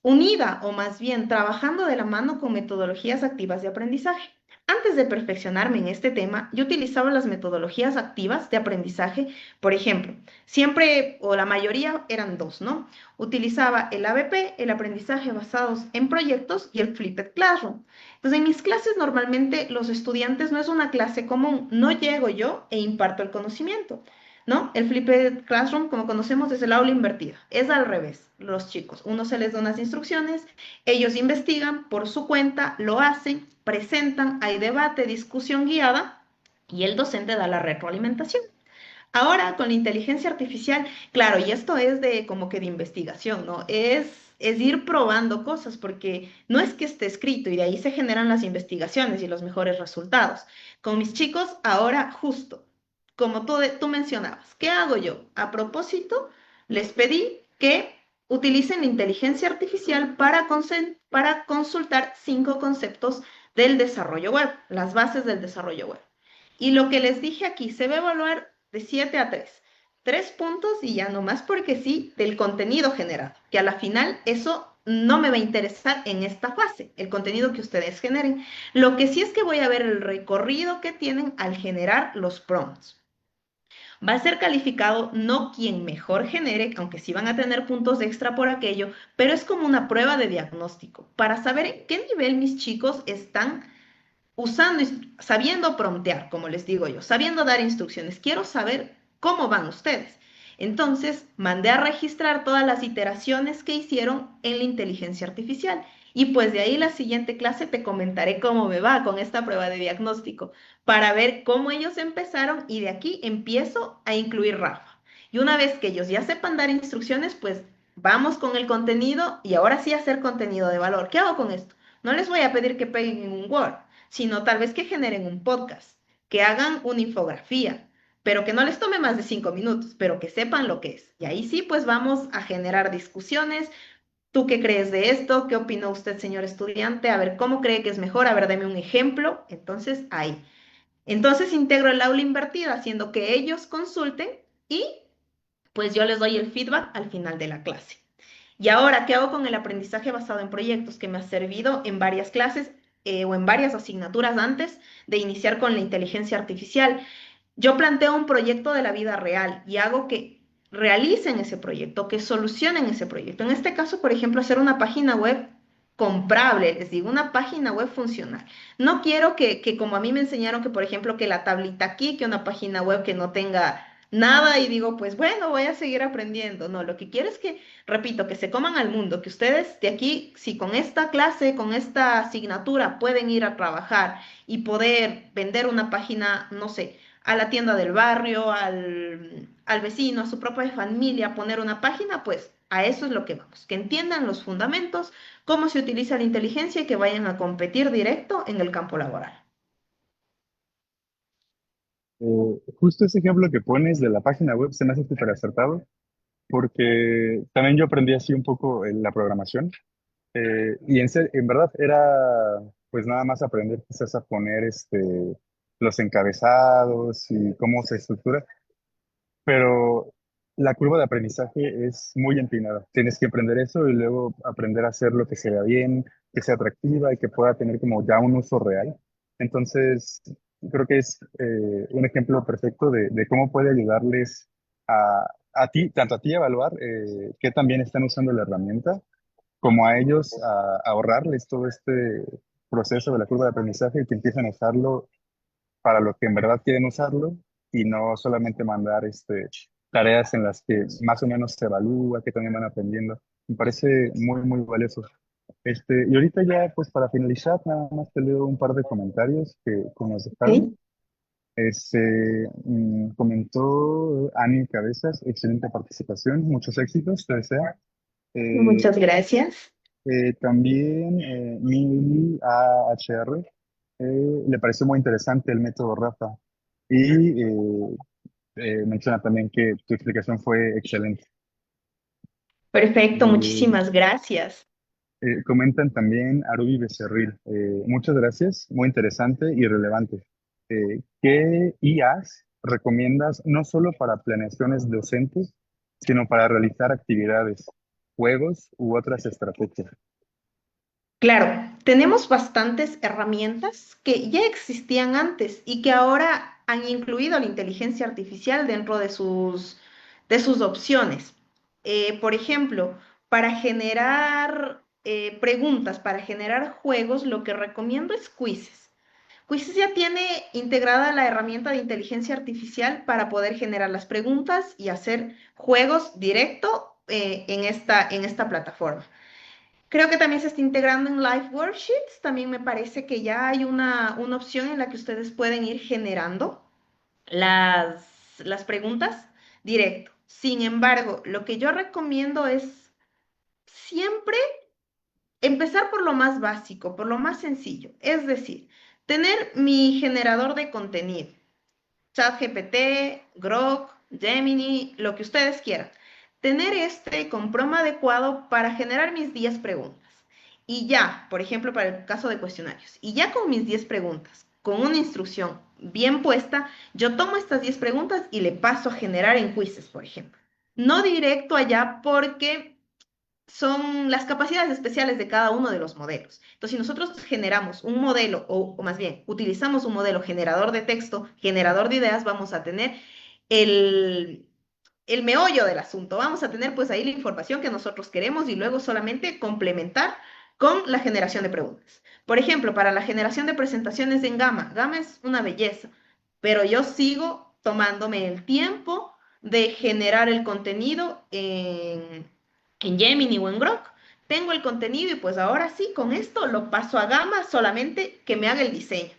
unida o más bien trabajando de la mano con metodologías activas de aprendizaje. Antes de perfeccionarme en este tema, yo utilizaba las metodologías activas de aprendizaje, por ejemplo, siempre o la mayoría eran dos, ¿no? Utilizaba el ABP, el aprendizaje basados en proyectos y el Flipped Classroom. Entonces, en mis clases normalmente los estudiantes no es una clase común, no llego yo e imparto el conocimiento. ¿No? El Flipped Classroom, como conocemos, es el aula invertida. Es al revés, los chicos. Uno se les da unas instrucciones, ellos investigan por su cuenta, lo hacen, presentan, hay debate, discusión guiada y el docente da la retroalimentación. Ahora con la inteligencia artificial, claro, y esto es de como que de investigación, ¿no? Es ir probando cosas porque no es que esté escrito y de ahí se generan las investigaciones y los mejores resultados. Con mis chicos, ahora justo, como tú mencionabas, ¿qué hago yo? A propósito, les pedí que utilicen la inteligencia artificial para consultar 5 conceptos del desarrollo web, las bases del desarrollo web. Y lo que les dije aquí, se va a evaluar de 7 a 3. 3 puntos y ya no más porque sí del contenido generado, que a la final eso no me va a interesar en esta fase, el contenido que ustedes generen. Lo que sí es que voy a ver el recorrido que tienen al generar los prompts. Va a ser calificado no quien mejor genere, aunque sí van a tener puntos extra por aquello, pero es como una prueba de diagnóstico para saber en qué nivel mis chicos están usando, sabiendo promptear, como les digo yo, sabiendo dar instrucciones. Quiero saber cómo van ustedes. Entonces, mandé a registrar todas las iteraciones que hicieron en la inteligencia artificial. Y pues de ahí la siguiente clase te comentaré cómo me va con esta prueba de diagnóstico para ver cómo ellos empezaron y de aquí empiezo a incluir Rafa. Y una vez que ellos ya sepan dar instrucciones, pues vamos con el contenido y ahora sí hacer contenido de valor. ¿Qué hago con esto? No les voy a pedir que peguen en un Word, sino tal vez que generen un podcast, que hagan una infografía, pero que no les tome más de 5 minutos, pero que sepan lo que es. Y ahí sí, pues vamos a generar discusiones. ¿Tú qué crees de esto? ¿Qué opina usted, señor estudiante? A ver, ¿cómo cree que es mejor? A ver, deme un ejemplo. Entonces, ahí. Entonces integro el aula invertida, haciendo que ellos consulten y pues yo les doy el feedback al final de la clase. Y ahora, ¿qué hago con el aprendizaje basado en proyectos que me ha servido en varias clases o en varias asignaturas antes de iniciar con la inteligencia artificial? Yo planteo un proyecto de la vida real y hago que realicen ese proyecto, que solucionen ese proyecto. En este caso, por ejemplo, hacer una página web. comprable, les digo, una página web funcional. No quiero que como a mí me enseñaron que, por ejemplo, que la tablita aquí, que una página web que no tenga nada y digo, pues bueno, voy a seguir aprendiendo. No, lo que quiero es que, repito, que se coman al mundo, que ustedes de aquí, si con esta clase, con esta asignatura pueden ir a trabajar y poder vender una página, no sé, a la tienda del barrio, al vecino, a su propia familia, poner una página, pues a eso es lo que vamos, que entiendan los fundamentos, cómo se utiliza la inteligencia y que vayan a competir directo en el campo laboral. Justo ese ejemplo que pones de la página web se me hace súper acertado, porque también yo aprendí así un poco la programación. Y en verdad era pues nada más aprender quizás a poner los encabezados y cómo se estructura, pero la curva de aprendizaje es muy empinada. Tienes que aprender eso y luego aprender a hacer lo que se vea bien, que sea atractiva y que pueda tener como ya un uso real. Entonces, creo que es un ejemplo perfecto de cómo puede ayudarles a ti, tanto a ti a evaluar qué también están usando la herramienta como a ellos a ahorrarles todo este proceso de la curva de aprendizaje y que empiecen a usarlo para lo que en verdad quieren usarlo y no solamente mandar tareas en las que más o menos se evalúa, que también van aprendiendo. Me parece muy, muy valioso. Y ahorita ya, pues para finalizar, nada más te leo un par de comentarios que nos dejaron. ¿Ok? Comentó Ani Cabezas, excelente participación, muchos éxitos, te desea. Eh, Muchas gracias. También Mili AHR le pareció muy interesante el método Rafa y menciona también que tu explicación fue excelente. Perfecto, Eh, muchísimas gracias. Comentan también Arubi Becerril. Muchas gracias, muy interesante y relevante. ¿Qué IAs recomiendas no solo para planeaciones docentes, sino para realizar actividades, juegos u otras estrategias? Claro, tenemos bastantes herramientas que ya existían antes y que ahora han incluido la inteligencia artificial dentro de sus opciones. Por ejemplo, para generar preguntas, para generar juegos, lo que recomiendo es Quizzes. Quizzes ya tiene integrada la herramienta de inteligencia artificial para poder generar las preguntas y hacer juegos directo en esta plataforma. Creo que también se está integrando en Live Worksheets. También me parece que ya hay una opción en la que ustedes pueden ir generando las preguntas directo. Sin embargo, lo que yo recomiendo es siempre empezar por lo más básico, por lo más sencillo. Es decir, tener mi generador de contenido. ChatGPT, Grok, Gemini, lo que ustedes quieran. Tener este con prompt adecuado para generar mis 10 preguntas. Y ya, por ejemplo, para el caso de cuestionarios, y ya con mis 10 preguntas, con una instrucción bien puesta, yo tomo estas 10 preguntas y le paso a generar en quizzes, por ejemplo. No directo allá porque son las capacidades especiales de cada uno de los modelos. Entonces, si nosotros generamos un modelo, o más bien, utilizamos un modelo generador de texto, generador de ideas, vamos a tener el, el meollo del asunto. Vamos a tener pues ahí la información que nosotros queremos y luego solamente complementar con la generación de preguntas. Por ejemplo, para la generación de presentaciones en Gama, Gama es una belleza, pero yo sigo tomándome el tiempo de generar el contenido en Gemini o en Grok. Tengo el contenido y pues ahora sí, con esto lo paso a Gama, solamente que me haga el diseño.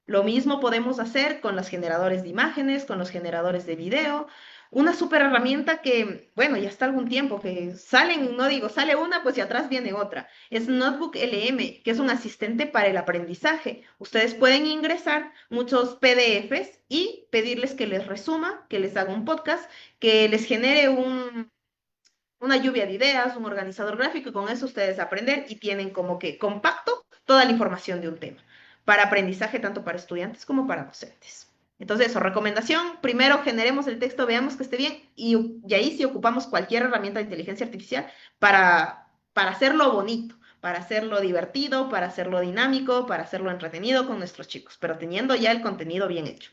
Lo mismo podemos hacer con los generadores de imágenes, con los generadores de video. Una súper herramienta que, bueno, ya está algún tiempo que salen, no digo, sale una, pues y atrás viene otra. Es Notebook LM, que es un asistente para el aprendizaje. Ustedes pueden ingresar muchos PDFs y pedirles que les resuma, que les haga un podcast, que les genere una lluvia de ideas, un organizador gráfico, y con eso ustedes aprender y tienen como que compacto toda la información de un tema, para aprendizaje tanto para estudiantes como para docentes. Entonces, eso, recomendación, primero generemos el texto, veamos que esté bien y ahí sí ocupamos cualquier herramienta de inteligencia artificial para hacerlo bonito, para hacerlo divertido, para hacerlo dinámico, para hacerlo entretenido con nuestros chicos, pero teniendo ya el contenido bien hecho.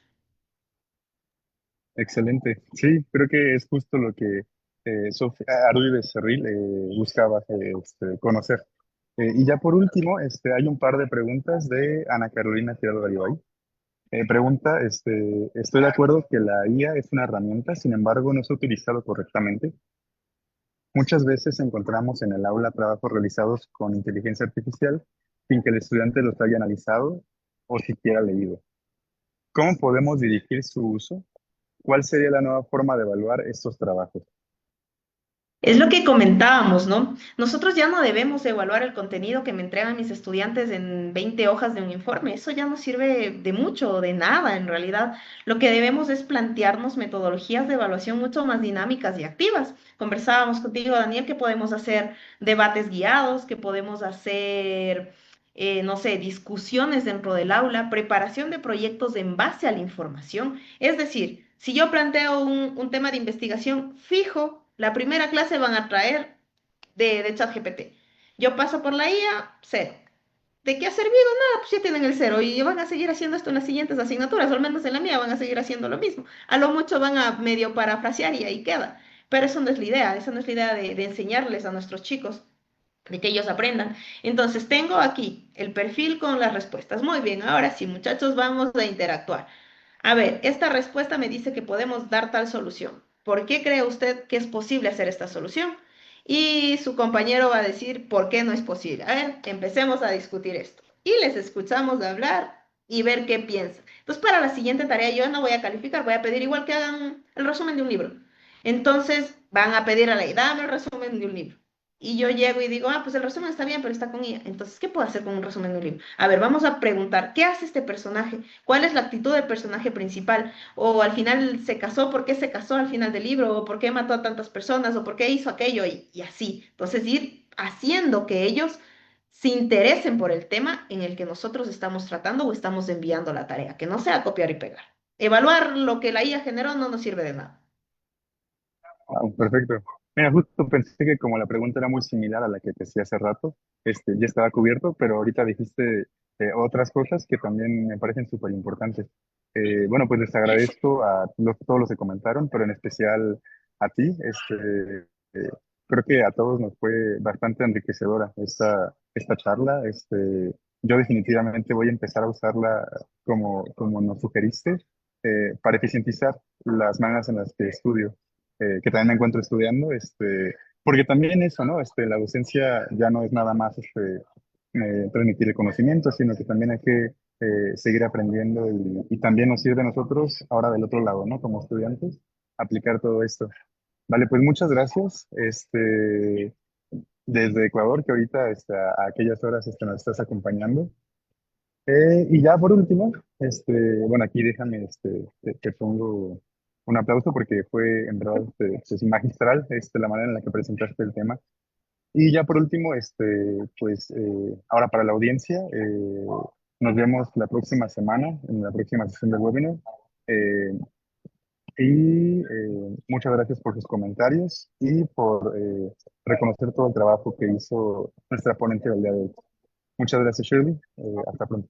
Excelente. Sí, creo que es justo lo que Arubi Becerril buscaba conocer. Y ya por último, hay un par de preguntas de Ana Carolina Tirado Garibay. Pregunta, estoy de acuerdo que la IA es una herramienta, sin embargo, no se ha utilizado correctamente. Muchas veces encontramos en el aula trabajos realizados con inteligencia artificial sin que el estudiante los haya analizado o siquiera leído. ¿Cómo podemos dirigir su uso? ¿Cuál sería la nueva forma de evaluar estos trabajos? Es lo que comentábamos, ¿no? Nosotros ya no debemos evaluar el contenido que me entregan mis estudiantes en 20 hojas de un informe. Eso ya no sirve de mucho o de nada, en realidad. Lo que debemos es plantearnos metodologías de evaluación mucho más dinámicas y activas. Conversábamos contigo, Daniel, que podemos hacer debates guiados, que podemos hacer, no sé, discusiones dentro del aula, preparación de proyectos en base a la información. Es decir, si yo planteo un tema de investigación fijo, la primera clase van a traer de ChatGPT. Yo paso por la IA, cero. ¿De qué ha servido? Nada, pues ya tienen el cero y van a seguir haciendo esto en las siguientes asignaturas, o al menos en la mía van a seguir haciendo lo mismo. A lo mucho van a medio parafrasear y ahí queda. Pero eso no es la idea, esa no es la idea de enseñarles a nuestros chicos, de que ellos aprendan. Entonces, tengo aquí el perfil con las respuestas. Muy bien, ahora sí, muchachos, vamos a interactuar. A ver, esta respuesta me dice que podemos dar tal solución. ¿Por qué cree usted que es posible hacer esta solución? Y su compañero va a decir por qué no es posible. A ver, empecemos a discutir esto. Y les escuchamos hablar y ver qué piensan. Entonces, para la siguiente tarea yo no voy a calificar, voy a pedir igual que hagan el resumen de un libro. Entonces, van a pedir a la dame el resumen de un libro. Y yo llego y digo, ah, pues el resumen está bien, pero está con IA. Entonces, ¿qué puedo hacer con un resumen de un libro? A ver, vamos a preguntar, ¿qué hace este personaje? ¿Cuál es la actitud del personaje principal? O al final se casó, ¿por qué se casó al final del libro? O por qué mató a tantas personas, o por qué hizo aquello, y así. Entonces, ir haciendo que ellos se interesen por el tema en el que nosotros estamos tratando o estamos enviando la tarea, que no sea copiar y pegar. Evaluar lo que la IA generó no nos sirve de nada. Ah, perfecto. Mira, justo pensé que como la pregunta era muy similar a la que te hacía hace rato, ya estaba cubierto, pero ahorita dijiste otras cosas que también me parecen súper importantes. Bueno, pues les agradezco a todos los que comentaron, pero en especial a ti. Creo que a todos nos fue bastante enriquecedora esta charla. Yo definitivamente voy a empezar a usarla como nos sugeriste, para eficientizar las maneras en las que estudio, que también me encuentro estudiando, porque también eso, ¿no? La docencia ya no es nada más transmitir el conocimiento, sino que también hay que seguir aprendiendo y también nos sirve a nosotros, ahora del otro lado, ¿no? Como estudiantes, aplicar todo esto. Vale, pues muchas gracias. Desde Ecuador, que ahorita a aquellas horas nos estás acompañando. Y ya por último, bueno, aquí déjame, te pongo un aplauso porque fue en verdad pues, magistral, la manera en la que presentaste el tema. Y ya por último, pues ahora para la audiencia, nos vemos la próxima semana, en la próxima sesión del webinar. Eh, Muchas gracias por sus comentarios y por reconocer todo el trabajo que hizo nuestra ponente del día de hoy. Muchas gracias, Shirley. Hasta pronto.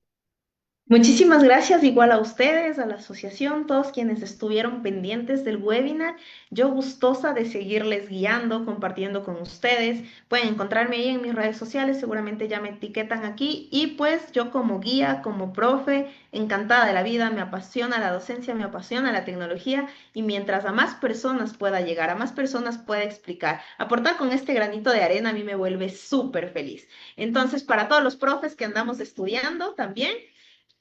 Muchísimas gracias igual a ustedes, a la asociación, todos quienes estuvieron pendientes del webinar. Yo gustosa de seguirles guiando, compartiendo con ustedes. Pueden encontrarme ahí en mis redes sociales, seguramente ya me etiquetan aquí. Y pues yo como guía, como profe, encantada de la vida, me apasiona la docencia, me apasiona la tecnología y mientras a más personas pueda llegar, a más personas pueda explicar, aportar con este granito de arena a mí me vuelve súper feliz. Entonces, para todos los profes que andamos estudiando también.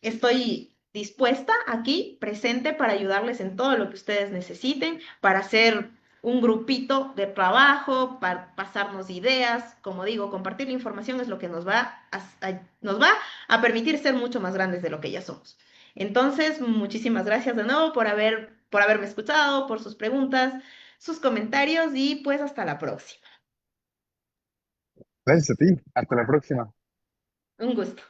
Estoy dispuesta aquí, presente, para ayudarles en todo lo que ustedes necesiten, para hacer un grupito de trabajo, para pasarnos ideas. Como digo, compartir la información es lo que nos va a permitir ser mucho más grandes de lo que ya somos. Entonces, muchísimas gracias de nuevo por haberme escuchado, por sus preguntas, sus comentarios y pues hasta la próxima. Gracias a ti. Hasta la próxima. Un gusto.